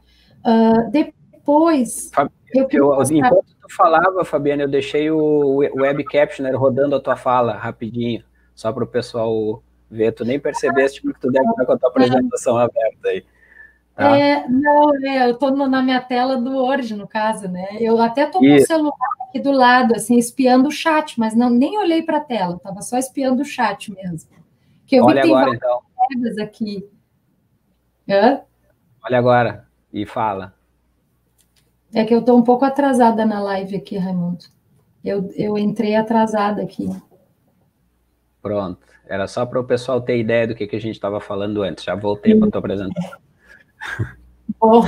Depois... Enquanto tu falava, Fabiana, eu deixei o Web Captioner rodando a tua fala rapidinho, só para o pessoal ver. Tu nem percebeste, porque tu deve estar com a tua apresentação aberta aí. Tá? Eu estou na minha tela do Word, no caso, né? Eu até estou com o celular aqui do lado, assim, espiando o chat, mas nem olhei para a tela, estava só espiando o chat mesmo. Que eu vi Olha que tem agora, então. regras aqui. Olha agora e fala. É que eu estou um pouco atrasada na live aqui, Raimundo. Eu entrei atrasada aqui. Pronto. Era só para o pessoal ter ideia do que a gente estava falando antes. Já voltei para a tua apresentação. Bom,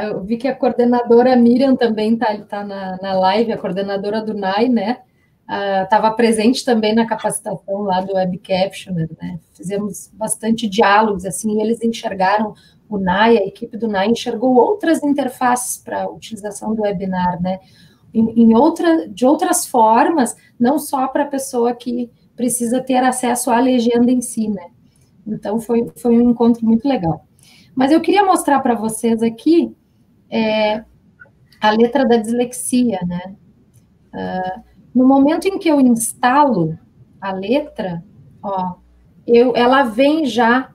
eu vi que a coordenadora Miriam também está na live, a coordenadora do NAI, né? Estava presente também na capacitação lá do Web Captioner, né? Fizemos bastante diálogos, assim, e eles enxergaram o NAI, a equipe do NAI enxergou outras interfaces para a utilização do webinar, né? De outras formas, não só para a pessoa que precisa ter acesso à legenda em si, né? Então, foi um encontro muito legal. Mas eu queria mostrar para vocês aqui a letra da dislexia, né? No momento em que eu instalo a letra, ó, ela vem já,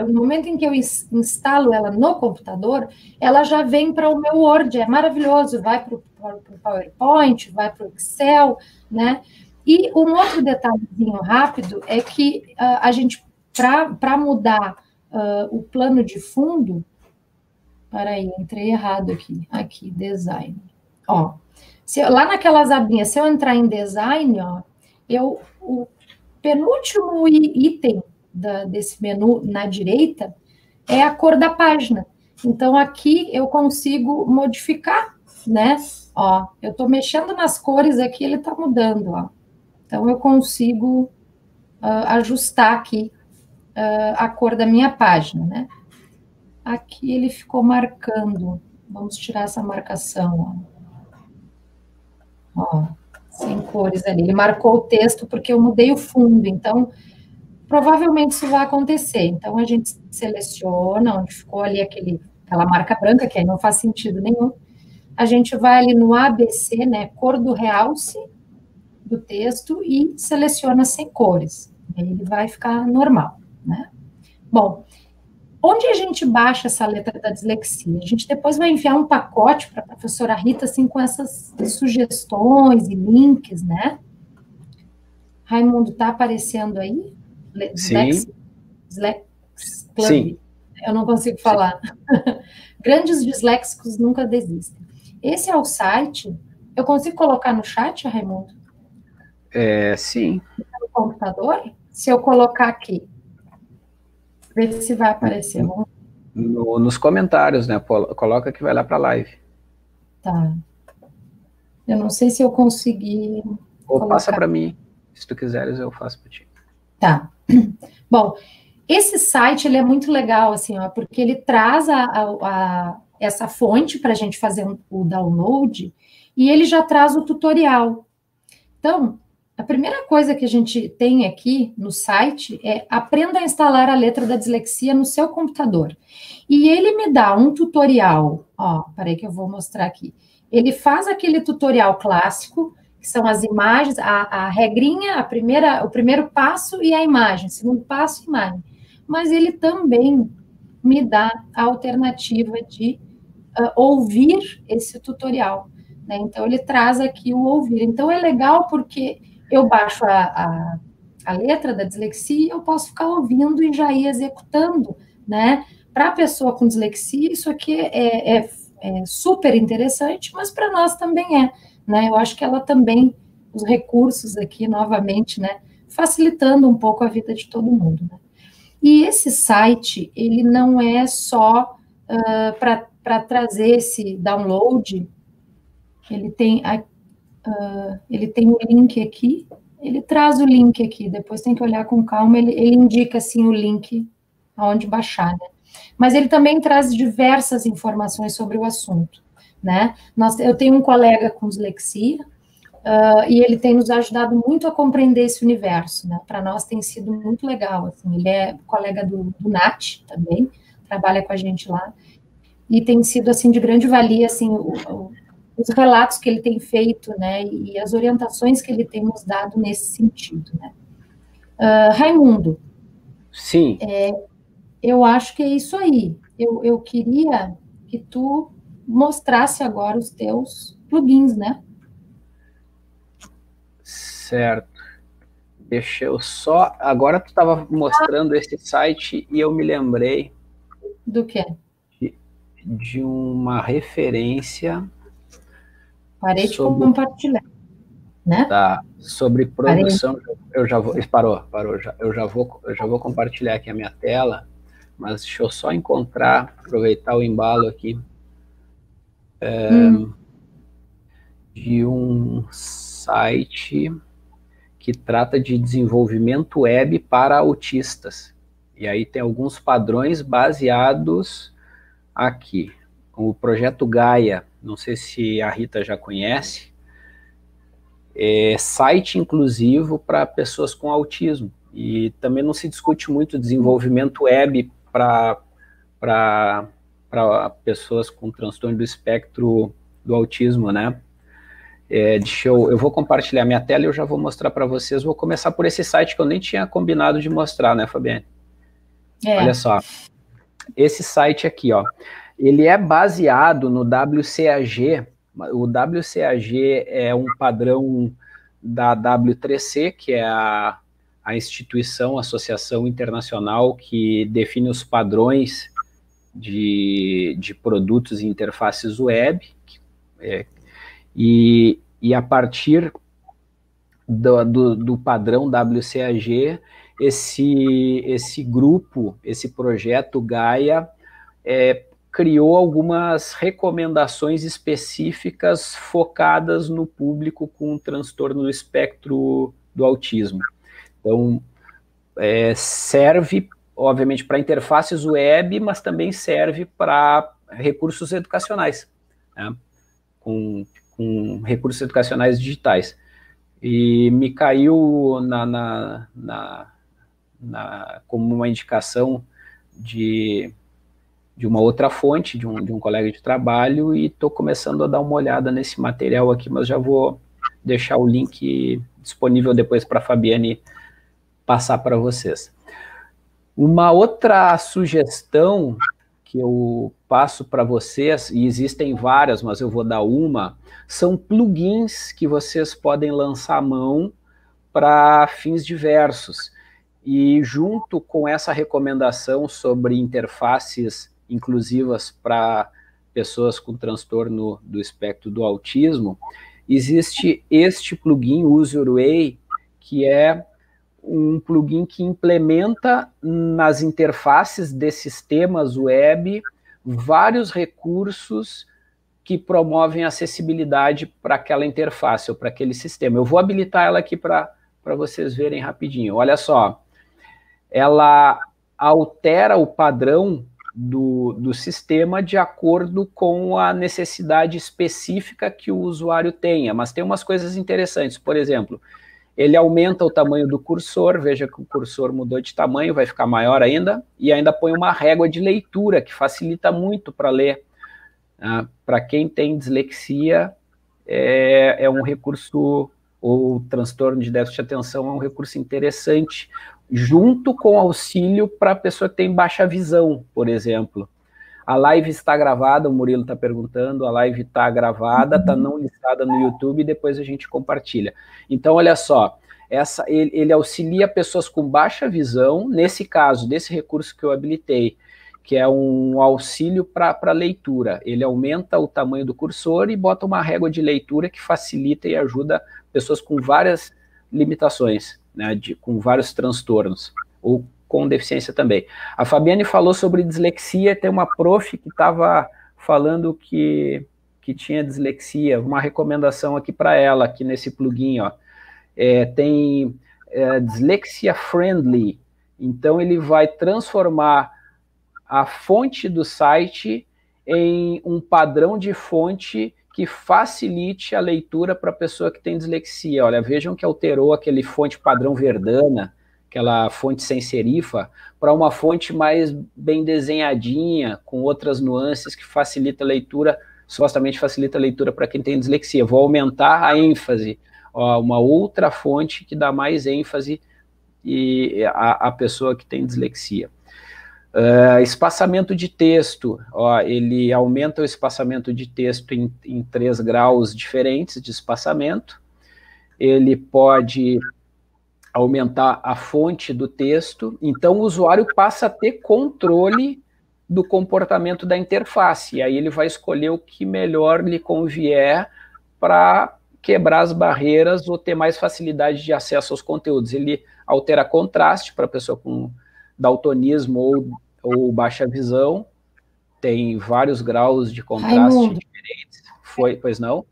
no momento em que eu instalo ela no computador, ela já vem para o meu Word, é maravilhoso, vai para o PowerPoint, vai para o Excel, né? E um outro detalhezinho rápido é que a gente, para mudar o plano de fundo, Peraí, entrei errado aqui. Aqui, design. Ó, lá naquelas abinhas, se eu entrar em design, ó, o penúltimo item desse menu na direita é a cor da página. Então, aqui eu consigo modificar, né? Ó, eu estou mexendo nas cores aqui, ele está mudando, ó. Então, eu consigo ajustar aqui a cor da minha página, né? Aqui ele ficou marcando. Vamos tirar essa marcação, ó. Ó, sem cores ali. Ele marcou o texto porque eu mudei o fundo, então provavelmente isso vai acontecer. Então a gente seleciona onde ficou ali aquela marca branca, que aí não faz sentido nenhum. A gente vai ali no ABC, né, cor do realce do texto e seleciona sem cores. Aí ele vai ficar normal, né? Bom, onde a gente baixa essa letra da dislexia? A gente depois vai enviar um pacote para a professora Rita, assim, com essas sugestões e links, né? Raimundo, tá aparecendo aí? Sim. Sim. Eu não consigo falar. Grandes disléxicos nunca desistem. Esse é o site. Eu consigo colocar no chat, Raimundo? Sim. No computador? Se eu colocar aqui, ver se vai aparecer. Nos comentários, né? Coloca que vai lá para a live. Tá. Eu não sei se eu consegui. Ou passa para mim. Se tu quiseres, eu faço para ti. Tá. Bom, esse site ele é muito legal, assim, ó, porque ele traz essa fonte para a gente fazer o download e ele já traz o tutorial. Então, a primeira coisa que a gente tem aqui no site é aprenda a instalar a letra da dislexia no seu computador. E ele me dá um tutorial, ó, peraí que eu vou mostrar aqui. Ele faz aquele tutorial clássico, que são as imagens, a regrinha, o primeiro passo e a imagem, segundo passo, imagem. Mas ele também me dá a alternativa de ouvir esse tutorial, né? Então, ele traz aqui o ouvir. Então, é legal porque eu baixo a letra da dislexia e eu posso ficar ouvindo e já ir executando, né? Para a pessoa com dislexia, isso aqui é super interessante, mas para nós também é, né? Eu acho que ela também, os recursos aqui, novamente, né? Facilitando um pouco a vida de todo mundo, né? E esse site, ele não é só para trazer esse download, ele tem um link aqui, ele traz o link aqui, depois tem que olhar com calma, ele indica, assim, o link aonde baixar, né? Mas ele também traz diversas informações sobre o assunto, né? Eu tenho um colega com dislexia, e ele tem nos ajudado muito a compreender esse universo, né? Para nós tem sido muito legal, assim, ele é colega do Nat também, trabalha com a gente lá, e tem sido, assim, de grande valia, assim, os relatos que ele tem feito, né, e as orientações que ele tem nos dado nesse sentido, né. Raimundo. Sim. Eu acho que é isso aí. Eu queria que tu mostrasse agora os teus plugins, né? Certo. Deixa eu só... Agora tu estava mostrando esse site e eu me lembrei... Do quê? De uma referência... Parei de compartilhar, né? Tá, sobre produção... Eu já vou... Parou. Eu já vou compartilhar aqui a minha tela, mas deixa eu só encontrar, aproveitar o embalo aqui, de um site que trata de desenvolvimento web para autistas. E aí tem alguns padrões baseados aqui. O projeto Gaia, não sei se a Rita já conhece, é site inclusivo para pessoas com autismo. E também não se discute muito desenvolvimento web para pessoas com transtorno do espectro do autismo, né? Eu vou compartilhar minha tela e eu já vou mostrar para vocês. Vou começar por esse site que eu nem tinha combinado de mostrar, né, Fabiane? Olha só, esse site aqui, ó, ele é baseado no WCAG. O WCAG é um padrão da W3C, que é a instituição, a associação internacional que define os padrões de produtos e interfaces web, e a partir do padrão WCAG, esse grupo, esse projeto Gaia, criou algumas recomendações específicas focadas no público com transtorno do espectro do autismo. Então, serve, obviamente, para interfaces web, mas também serve para recursos educacionais, né? Com recursos educacionais digitais. E me caiu como uma indicação de uma outra fonte, de um colega de trabalho, e estou começando a dar uma olhada nesse material aqui, mas já vou deixar o link disponível depois para a Fabiane passar para vocês. Uma outra sugestão que eu passo para vocês, e existem várias, mas eu vou dar uma, são plugins que vocês podem lançar a mão para fins diversos. E junto com essa recomendação sobre interfaces inclusivas para pessoas com transtorno do espectro do autismo, existe este plugin, Use Your Way, que é um plugin que implementa nas interfaces de sistemas web vários recursos que promovem acessibilidade para aquela interface ou para aquele sistema. Eu vou habilitar ela aqui para vocês verem rapidinho. Olha só, ela altera o padrão do sistema de acordo com a necessidade específica que o usuário tenha, mas tem umas coisas interessantes. Por exemplo, ele aumenta o tamanho do cursor, veja que o cursor mudou de tamanho, vai ficar maior ainda, e ainda põe uma régua de leitura, que facilita muito para ler. Para quem tem dislexia, é um recurso, ou transtorno de déficit de atenção, é um recurso interessante, junto com auxílio para a pessoa que tem baixa visão, por exemplo. A live está gravada, o Murilo está perguntando, a live está gravada, está não listada no YouTube, e depois a gente compartilha. Então, olha só, ele auxilia pessoas com baixa visão, nesse caso, desse recurso que eu habilitei, que é um auxílio para leitura. Ele aumenta o tamanho do cursor e bota uma régua de leitura que facilita e ajuda pessoas com várias limitações, né, com vários transtornos, ou com deficiência também. A Fabiane falou sobre dislexia, tem uma prof que estava falando que tinha dislexia, uma recomendação aqui para ela, aqui nesse plugin, ó. Tem Dyslexia Friendly, então ele vai transformar a fonte do site em um padrão de fonte que facilite a leitura para a pessoa que tem dislexia. Olha, vejam que alterou aquele fonte padrão Verdana, aquela fonte sem serifa, para uma fonte mais bem desenhadinha, com outras nuances que facilita a leitura, supostamente facilita a leitura para quem tem dislexia. Vou aumentar a ênfase, ó, uma outra fonte que dá mais ênfase à pessoa que tem dislexia. Espaçamento de texto, ó, ele aumenta o espaçamento de texto em 3 graus diferentes de espaçamento. Ele pode aumentar a fonte do texto, então o usuário passa a ter controle do comportamento da interface, e aí ele vai escolher o que melhor lhe convier para quebrar as barreiras ou ter mais facilidade de acesso aos conteúdos. Ele altera contraste para a pessoa com daltonismo ou baixa visão, tem vários graus de contraste diferentes. Pois não?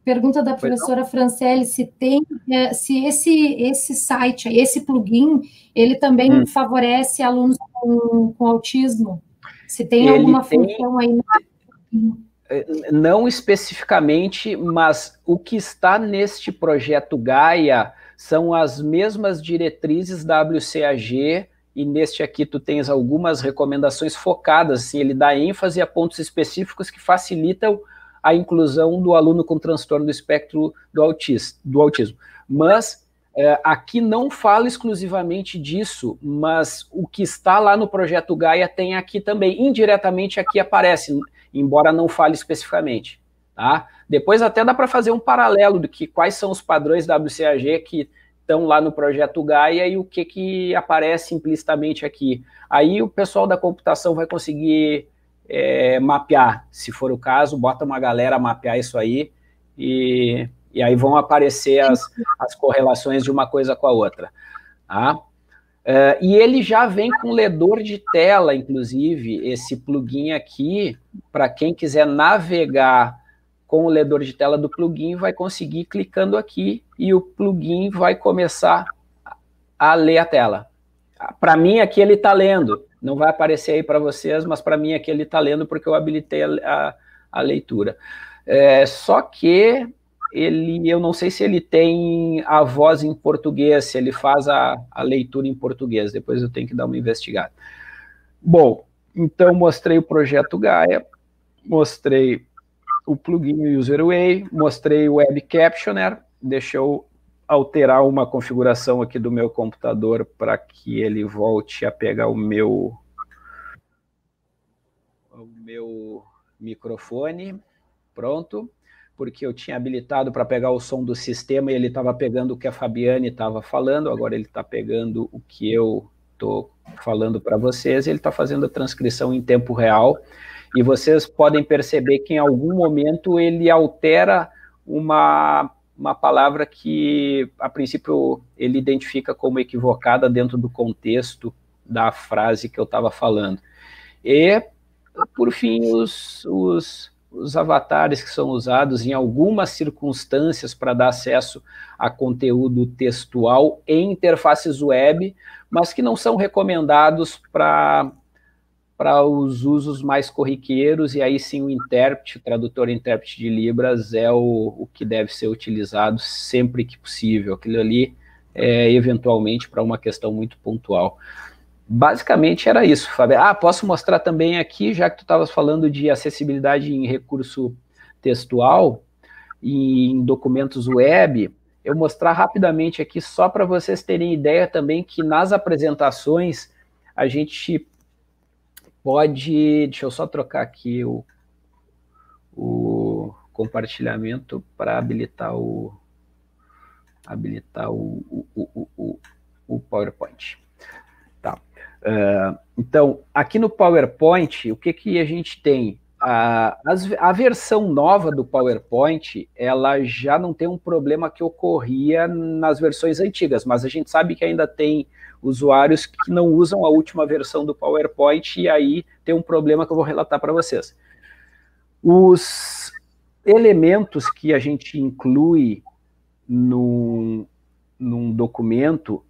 Pergunta da professora Franciele se esse site, esse plugin, ele também favorece alunos com autismo? Se tem alguma função aí? Não especificamente, mas o que está neste projeto Gaia são as mesmas diretrizes WCAG, e neste aqui tu tens algumas recomendações focadas, assim, ele dá ênfase a pontos específicos que facilitam a inclusão do aluno com transtorno do espectro do autismo. Mas aqui não fala exclusivamente disso, mas o que está lá no projeto Gaia tem aqui também, indiretamente aqui aparece, embora não fale especificamente. Tá? Depois até dá para fazer um paralelo de quais são os padrões WCAG que estão lá no projeto Gaia e o que aparece implicitamente aqui. Aí o pessoal da computação vai conseguir mapear, se for o caso, bota uma galera a mapear isso aí, e aí vão aparecer as correlações de uma coisa com a outra. Tá? E ele já vem com ledor de tela, inclusive, esse plugin aqui, para quem quiser navegar com o ledor de tela do plugin, vai conseguir clicando aqui, e o plugin vai começar a ler a tela. Para mim, aqui ele está lendo, não vai aparecer aí para vocês, mas para mim aqui ele está lendo porque eu habilitei a leitura. Só que eu não sei se ele tem a voz em português, se ele faz a leitura em português, depois eu tenho que dar uma investigada. Bom, então mostrei o projeto Gaia, mostrei o plugin UserWay, mostrei o Web Captioner, deixa eu alterar uma configuração aqui do meu computador para que ele volte a pegar o meu microfone, pronto, porque eu tinha habilitado para pegar o som do sistema e ele estava pegando o que a Fabiane estava falando, agora ele está pegando o que eu estou falando para vocês, ele está fazendo a transcrição em tempo real, e vocês podem perceber que em algum momento ele altera uma palavra que, a princípio, ele identifica como equivocada dentro do contexto da frase que eu estava falando. E, por fim, os avatares que são usados em algumas circunstâncias para dar acesso a conteúdo textual em interfaces web, mas que não são recomendados para os usos mais corriqueiros, e aí sim o intérprete, o tradutor e intérprete de Libras é o que deve ser utilizado sempre que possível. Aquilo ali é eventualmente para uma questão muito pontual. Basicamente era isso, Fábio. Posso mostrar também aqui, já que tu estavas falando de acessibilidade em recurso textual e em documentos web, eu mostrar rapidamente aqui só para vocês terem ideia também que nas apresentações a gente pode, deixa eu só trocar aqui o compartilhamento para habilitar o PowerPoint. Tá. Então, aqui no PowerPoint, o que a gente tem? A versão nova do PowerPoint, ela já não tem um problema que ocorria nas versões antigas, mas a gente sabe que ainda tem usuários que não usam a última versão do PowerPoint, e aí tem um problema que eu vou relatar para vocês. Os elementos que a gente inclui num documento,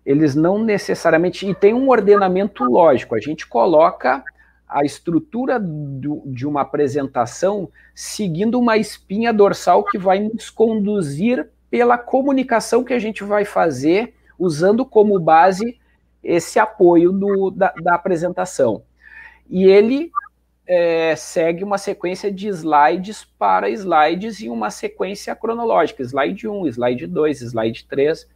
eles não necessariamente... E tem um ordenamento lógico, a gente coloca a estrutura de uma apresentação seguindo uma espinha dorsal que vai nos conduzir pela comunicação que a gente vai fazer, usando como base esse apoio da apresentação. E ele segue uma sequência de slides para slides em uma sequência cronológica, slide 1, slide 2, slide 3,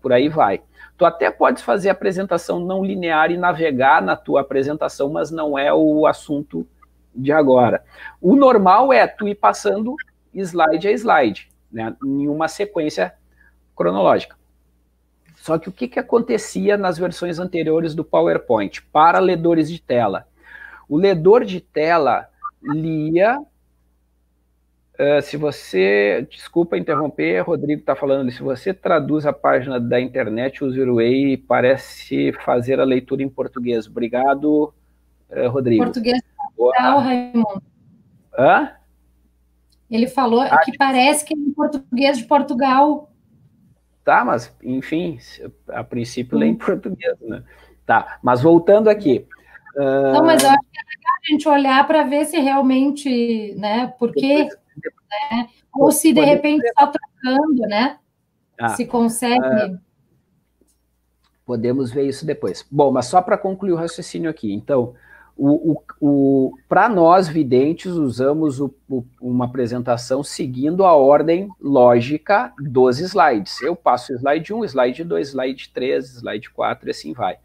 por aí vai. Tu até podes fazer a apresentação não linear e navegar na tua apresentação, mas não é o assunto de agora. O normal é tu ir passando slide a slide, né, em uma sequência cronológica. Só que o que acontecia nas versões anteriores do PowerPoint para ledores de tela? O ledor de tela lia... se você... Desculpa interromper, Rodrigo está falando ali. Se você traduz a página da internet, o UserWay parece fazer a leitura em português. Obrigado, Rodrigo. Português de Portugal, Raimundo. Hã? Ele falou que parece que é em português de Portugal. Tá, mas, enfim, a princípio lê em português, né? Tá, mas voltando aqui. Não, mas eu acho que é legal a gente olhar para ver se realmente, né, porque... né, ou se de repente está trocando, né? Se consegue. Podemos ver isso depois. Bom, mas só para concluir o raciocínio aqui. Então, para nós videntes, usamos uma apresentação seguindo a ordem lógica dos slides. Eu passo o slide 1, slide 2, slide 3, slide 4 e assim vai.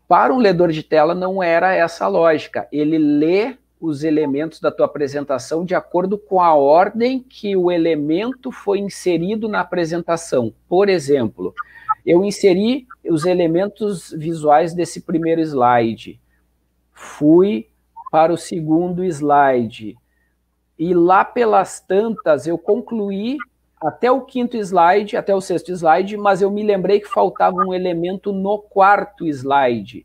Para um ledor de tela não era essa a lógica. Ele lê os elementos da tua apresentação de acordo com a ordem que o elemento foi inserido na apresentação. Por exemplo, eu inseri os elementos visuais desse primeiro slide, fui para o segundo slide, e lá pelas tantas eu concluí até o quinto slide, até o sexto slide, mas eu me lembrei que faltava um elemento no quarto slide.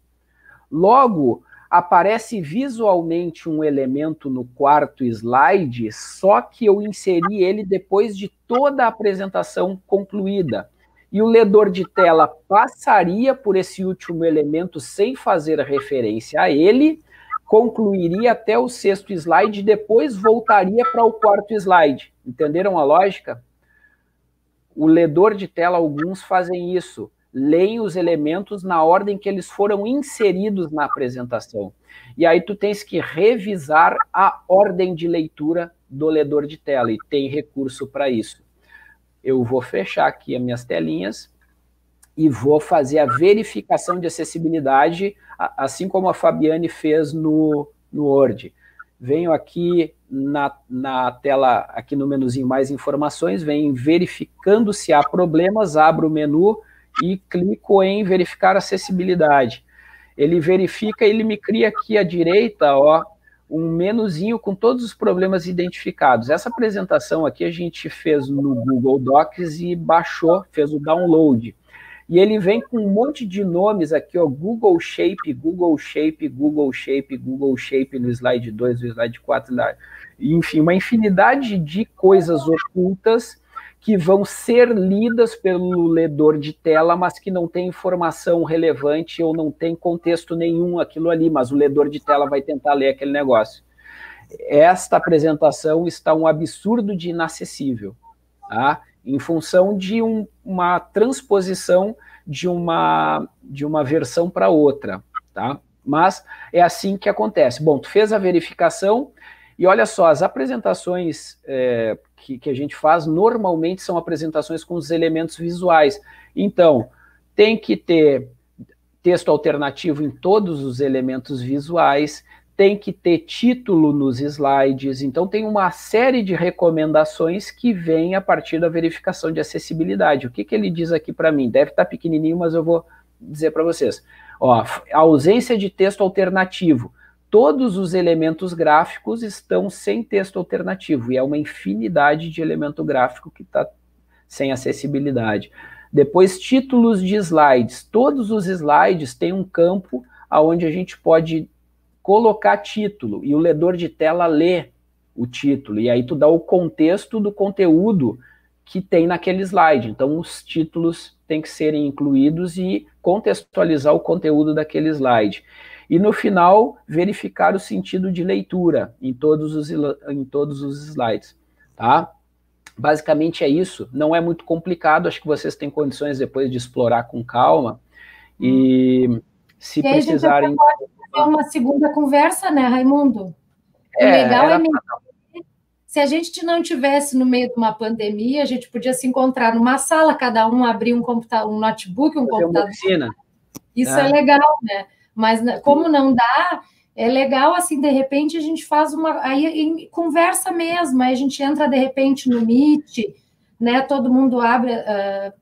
Logo, aparece visualmente um elemento no quarto slide, só que eu inseri ele depois de toda a apresentação concluída. E o ledor de tela passaria por esse último elemento sem fazer referência a ele, concluiria até o sexto slide e depois voltaria para o quarto slide. Entenderam a lógica? O ledor de tela, alguns fazem isso. Leem os elementos na ordem que eles foram inseridos na apresentação. E aí tu tens que revisar a ordem de leitura do ledor de tela, e tem recurso para isso. Eu vou fechar aqui as minhas telinhas e vou fazer a verificação de acessibilidade, assim como a Fabiane fez no Word. Venho aqui na tela, aqui no menuzinho mais informações, venho verificando se há problemas, abro o menu e clico em verificar acessibilidade. Ele verifica, ele me cria aqui à direita, ó, um menuzinho com todos os problemas identificados. Essa apresentação aqui a gente fez no Google Docs e baixou, fez o download. E ele vem com um monte de nomes aqui, ó, Google Shape, Google Shape, Google Shape, Google Shape no slide 2, no slide 4, enfim, uma infinidade de coisas ocultas que vão ser lidas pelo ledor de tela, mas que não tem informação relevante ou não tem contexto nenhum aquilo ali, mas o ledor de tela vai tentar ler aquele negócio. Esta apresentação está um absurdo de inacessível, tá? Em função de uma transposição de uma versão para outra, tá? Mas é assim que acontece. Bom, tu fez a verificação e olha só, as apresentações que a gente faz normalmente são apresentações com os elementos visuais. Então, tem que ter texto alternativo em todos os elementos visuais, tem que ter título nos slides, então tem uma série de recomendações que vêm a partir da verificação de acessibilidade. O que ele diz aqui para mim? Deve estar pequenininho, mas eu vou dizer para vocês. Ó, a ausência de texto alternativo. Todos os elementos gráficos estão sem texto alternativo, e é uma infinidade de elemento gráfico que está sem acessibilidade. Depois, títulos de slides. Todos os slides têm um campo onde a gente pode colocar título, e o ledor de tela lê o título, e aí tu dá o contexto do conteúdo que tem naquele slide. Então, os títulos têm que serem incluídos e contextualizar o conteúdo daquele slide. E no final, verificar o sentido de leitura em todos os slides, tá? Basicamente é isso, não é muito complicado, acho que vocês têm condições depois de explorar com calma, e se e aí, precisarem... gente, pode fazer uma segunda conversa, né, Raimundo? O legal é se a gente não tivesse no meio de uma pandemia, a gente podia se encontrar numa sala, cada um abrir um computador, um notebook, um computador. Isso é legal, né? Mas como não dá, é legal, assim, de repente a gente faz aí conversa mesmo, aí a gente entra de repente no Meet, né? Todo mundo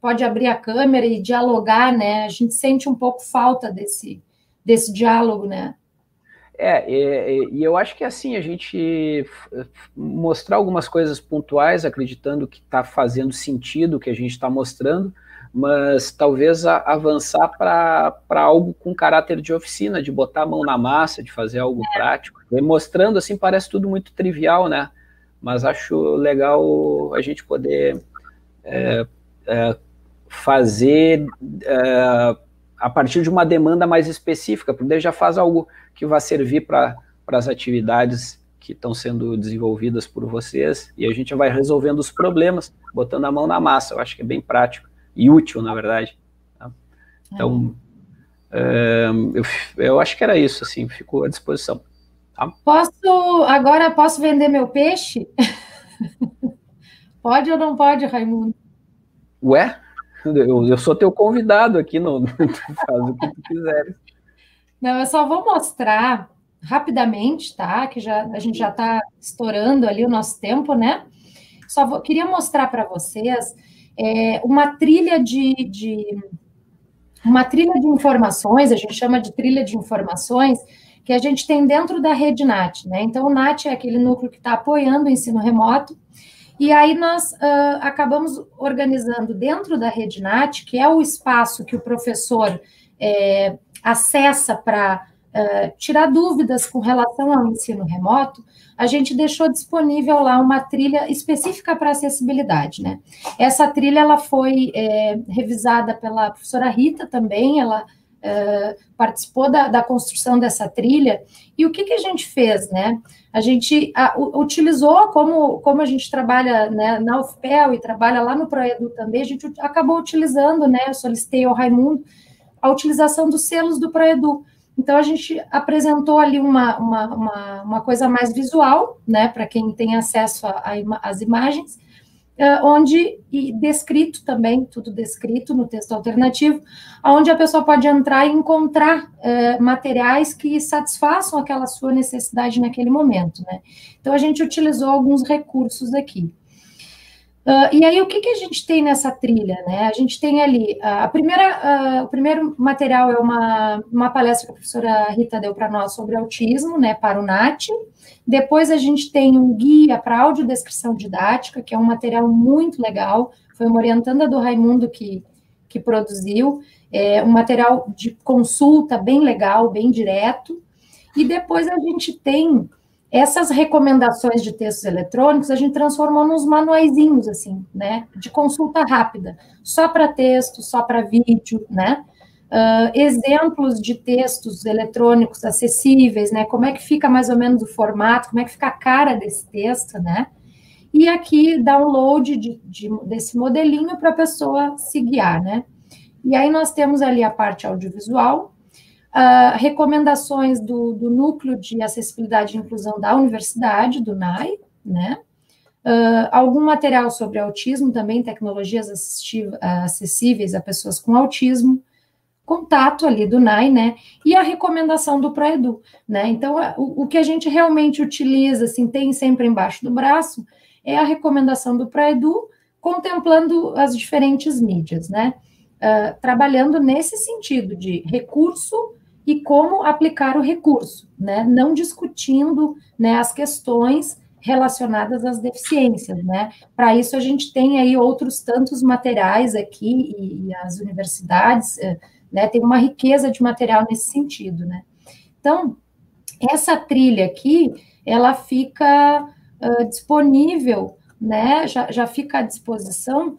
pode abrir a câmera e dialogar, né? A gente sente um pouco falta desse diálogo, né? E eu acho que assim, a gente mostrar algumas coisas pontuais, acreditando que está fazendo sentido o que a gente está mostrando, mas talvez avançar para algo com caráter de oficina, de botar a mão na massa, de fazer algo prático. E mostrando assim, parece tudo muito trivial, né? Mas acho legal a gente poder fazer a partir de uma demanda mais específica, porque daí já faz algo que vai servir para as atividades que estão sendo desenvolvidas por vocês, e a gente vai resolvendo os problemas, botando a mão na massa. Eu acho que é bem prático e útil, na verdade. Tá? Então, eu acho que era isso, assim, fico à disposição. Tá? Agora posso vender meu peixe? Pode ou não pode, Raimundo? Ué? Eu sou teu convidado aqui, tu faz o que tu quiser. Não, eu só vou mostrar rapidamente, tá? Que a gente já está estourando ali o nosso tempo, né? Queria mostrar para vocês uma trilha uma trilha de informações, a gente chama de trilha de informações, que a gente tem dentro da rede NAT, né? Então, o NAT é aquele núcleo que está apoiando o ensino remoto, e aí nós acabamos organizando dentro da rede NAT, que é o espaço que o professor acessa para tirar dúvidas com relação ao ensino remoto, a gente deixou disponível lá uma trilha específica para acessibilidade, né? Essa trilha, ela foi revisada pela professora Rita também, ela participou da construção dessa trilha, e o que a gente fez, né? A gente utilizou, como a gente trabalha, né, na UFPEL e trabalha lá no Proedu também, a gente acabou utilizando, né, eu solicitei ao Raimundo, a utilização dos selos do Proedu. Então, a gente apresentou ali uma coisa mais visual, né, para quem tem acesso às imagens, e descrito também, tudo descrito no texto alternativo, onde a pessoa pode entrar e encontrar materiais que satisfaçam aquela sua necessidade naquele momento, né? Então, a gente utilizou alguns recursos aqui. E aí, o que a gente tem nessa trilha, né? A gente tem ali, o primeiro material é uma palestra que a professora Rita deu para nós sobre autismo, né, para o NAT. Depois a gente tem um guia para audiodescrição didática, que é um material muito legal, foi uma orientanda do Raimundo que produziu, um material de consulta bem legal, bem direto. E depois a gente tem essas recomendações de textos eletrônicos, a gente transformou nos manuaizinhos, assim, né, de consulta rápida, só para texto, só para vídeo, né, exemplos de textos eletrônicos acessíveis, né, como é que fica mais ou menos o formato, como é que fica a cara desse texto, né, e aqui download desse modelinho para a pessoa se guiar, né. E aí nós temos ali a parte audiovisual, recomendações do Núcleo de Acessibilidade e Inclusão da Universidade, do NAI, né? Algum material sobre autismo também, tecnologias acessíveis a pessoas com autismo, contato ali do NAI, né? E a recomendação do Proedu, né? Então, o que a gente realmente utiliza, assim, tem sempre embaixo do braço, é a recomendação do Proedu, contemplando as diferentes mídias, né? Trabalhando nesse sentido de recurso e como aplicar o recurso, né? Não discutindo, né, as questões relacionadas às deficiências, né? Para isso, a gente tem aí outros tantos materiais aqui, e as universidades, né, tem uma riqueza de material nesse sentido, né? Então, essa trilha aqui, ela fica disponível, né? Já fica à disposição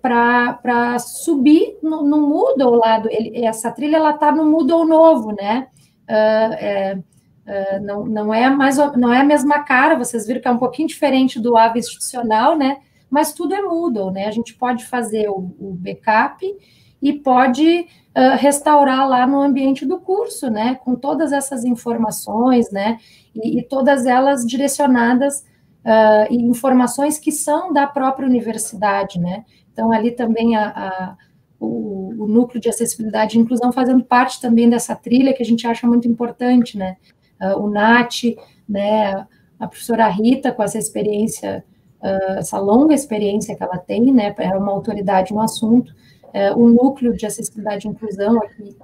para subir no Moodle lá, essa trilha, ela está no Moodle novo, né? Não é a mesma cara, vocês viram que é um pouquinho diferente do AVE institucional, né? Mas tudo é Moodle, né? A gente pode fazer o backup e pode restaurar lá no ambiente do curso, né? Com todas essas informações, né? E todas elas direcionadas e informações que são da própria universidade, né? Então, ali também o Núcleo de Acessibilidade e Inclusão fazendo parte também dessa trilha que a gente acha muito importante, né? O NAT, né? A professora Rita, com essa experiência, essa longa experiência que ela tem, né? É uma autoridade no assunto. O Núcleo de Acessibilidade e Inclusão, aqui,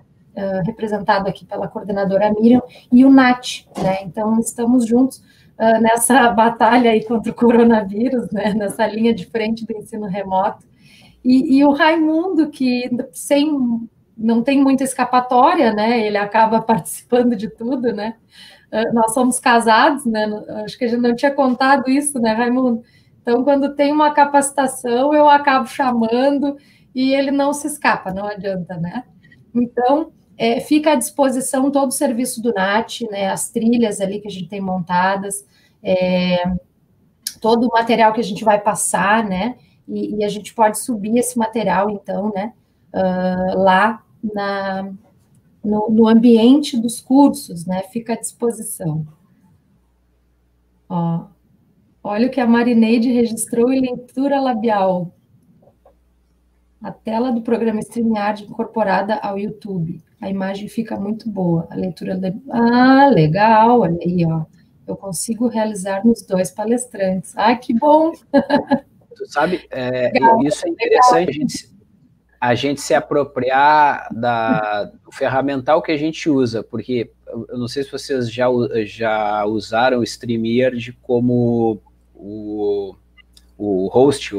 representado aqui pela coordenadora Miriam, e o NAT, né? Então, estamos juntos nessa batalha aí contra o coronavírus, né, nessa linha de frente do ensino remoto, e o Raimundo, que não tem muita escapatória, né, ele acaba participando de tudo, né, nós somos casados, né, acho que a gente não tinha contado isso, né, Raimundo? Então, quando tem uma capacitação, eu acabo chamando, e ele não se escapa, não adianta, né? Então, fica à disposição todo o serviço do NAT, né, as trilhas ali que a gente tem montadas, todo o material que a gente vai passar, né, e a gente pode subir esse material, então, né, lá no ambiente dos cursos, né, fica à disposição. Ó, olha o que a Marineide registrou em leitura labial. A tela do programa StreamYard incorporada ao YouTube. A imagem fica muito boa. A leitura... Ah, legal, olha aí, ó. Eu consigo realizar nos 2 palestrantes. Ah, que bom! Tu sabe, isso é interessante, a gente se apropriar do ferramental que a gente usa, porque eu não sei se vocês já usaram o StreamYard como o host,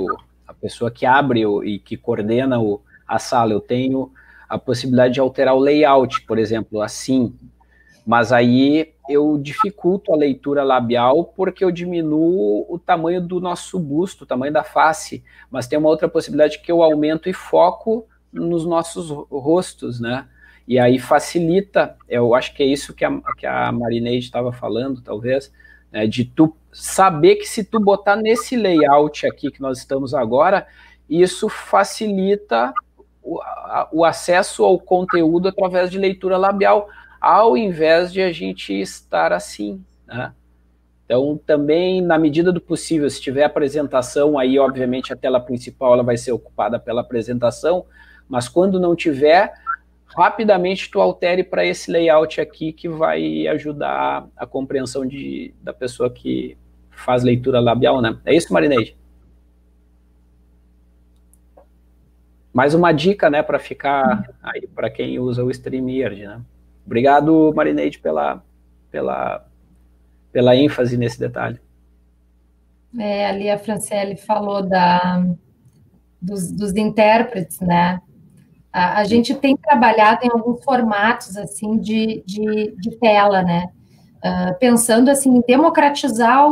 a pessoa que abre e que coordena a sala. Eu tenho a possibilidade de alterar o layout, por exemplo, assim, mas aí eu dificulto a leitura labial porque eu diminuo o tamanho do nosso busto, o tamanho da face, mas tem uma outra possibilidade que eu aumento e foco nos nossos rostos, né? E aí facilita, eu acho que é isso que a Marineide estava falando, talvez, né, de tu saber que se tu botar nesse layout aqui que nós estamos agora, isso facilita o acesso ao conteúdo através de leitura labial, ao invés de a gente estar assim, né? Então, também, na medida do possível, se tiver apresentação, aí, obviamente, a tela principal ela vai ser ocupada pela apresentação, mas quando não tiver, rapidamente tu altere para esse layout aqui, que vai ajudar a compreensão da pessoa que faz leitura labial, né? É isso, Marineide? Mais uma dica, né, para ficar aí para quem usa o StreamYard, né? Obrigado, Marineide, pela ênfase nesse detalhe. Ali a Franciele falou dos intérpretes, né? A gente tem trabalhado em alguns formatos, assim, de tela, né? Pensando, assim, em democratizar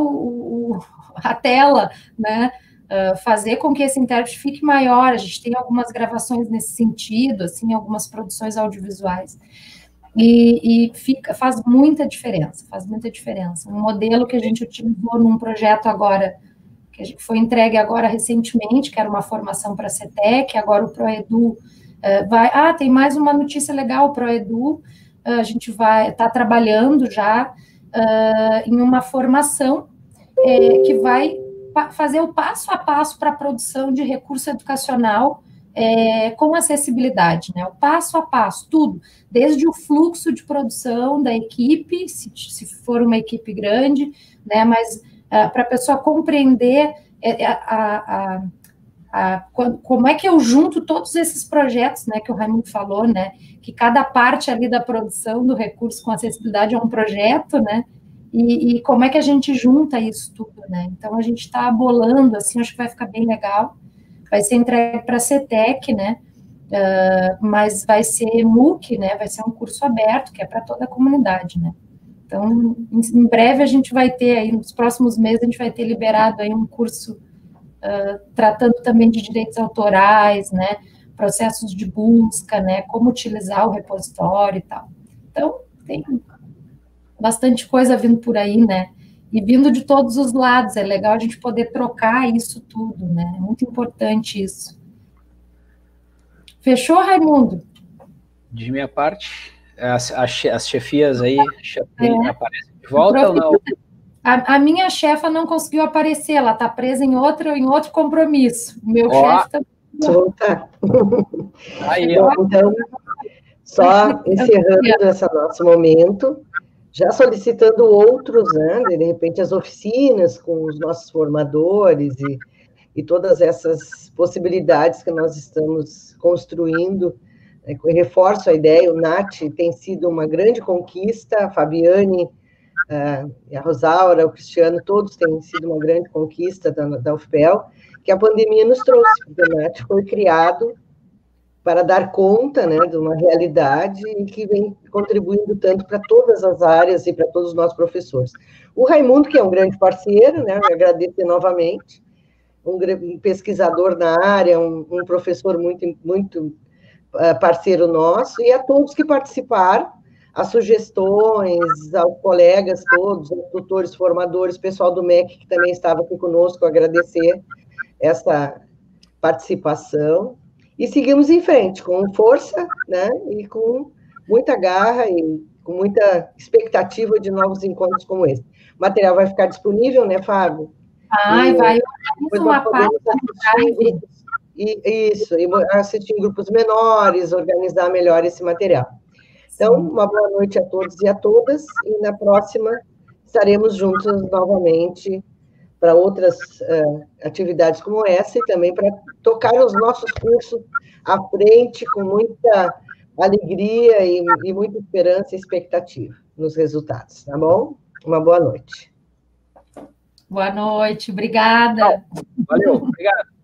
a tela, né? Fazer com que esse intérprete fique maior. A gente tem algumas gravações nesse sentido, assim, algumas produções audiovisuais. E faz muita diferença, Um modelo que a gente utilizou num projeto agora, que foi entregue agora recentemente, que era uma formação para a CETEC, agora o ProEdu tem mais uma notícia legal, o ProEdu, a gente está trabalhando já em uma formação que vai fazer o passo a passo para a produção de recurso educacional com acessibilidade, né? O passo a passo, tudo, desde o fluxo de produção da equipe, se for uma equipe grande, né? Mas para a pessoa compreender como é que eu junto todos esses projetos, né? Que o Raimundo falou, né? Que cada parte ali da produção do recurso com acessibilidade é um projeto, né? E como é que a gente junta isso tudo, né? Então a gente está bolando, assim, acho que vai ficar bem legal. Vai ser entregue para a CETEC, né? Mas vai ser MOOC, né? Vai ser um curso aberto, que é para toda a comunidade, né? Então, em breve a gente vai ter aí, nos próximos meses, a gente vai ter liberado aí um curso tratando também de direitos autorais, né? Processos de busca, né? Como utilizar o repositório e tal. Então, tem bastante coisa vindo por aí, né? E vindo de todos os lados, é legal a gente poder trocar isso tudo, né? É muito importante isso. Fechou, Raimundo? De minha parte, as chefias aí aparecem de volta ou não? A minha chefa não conseguiu aparecer, ela está presa em outro compromisso. O meu chefe está... Aí, ó. Então, só encerrando esse nosso momento, já solicitando outros, né, de repente as oficinas com os nossos formadores e todas essas possibilidades que nós estamos construindo. Eu reforço a ideia, o NAT tem sido uma grande conquista, a Fabiane, a Rosaura, o Cristiano, todos têm sido uma grande conquista da UFPEL, que a pandemia nos trouxe, porque o NAT foi criado para dar conta, né, de uma realidade e que vem contribuindo tanto para todas as áreas e para todos os nossos professores. O Raimundo, que é um grande parceiro, né, eu agradeço novamente, um pesquisador na área, um professor muito parceiro nosso, e a todos que participaram, as sugestões, aos colegas todos, aos tutores, formadores, pessoal do MEC, que também estava aqui conosco, agradecer essa participação. E seguimos em frente, com força, né, e com muita garra e com muita expectativa de novos encontros como esse. O material vai ficar disponível, né, Fábio? Vai uma parte e assistir em grupos menores, organizar melhor esse material. Então, uma boa noite a todos e a todas, e na próxima estaremos juntos novamente para outras atividades como essa, e também para tocar os nossos cursos à frente com muita alegria e muita esperança e expectativa nos resultados, tá bom? Uma boa noite. Boa noite, obrigada. Valeu, obrigado.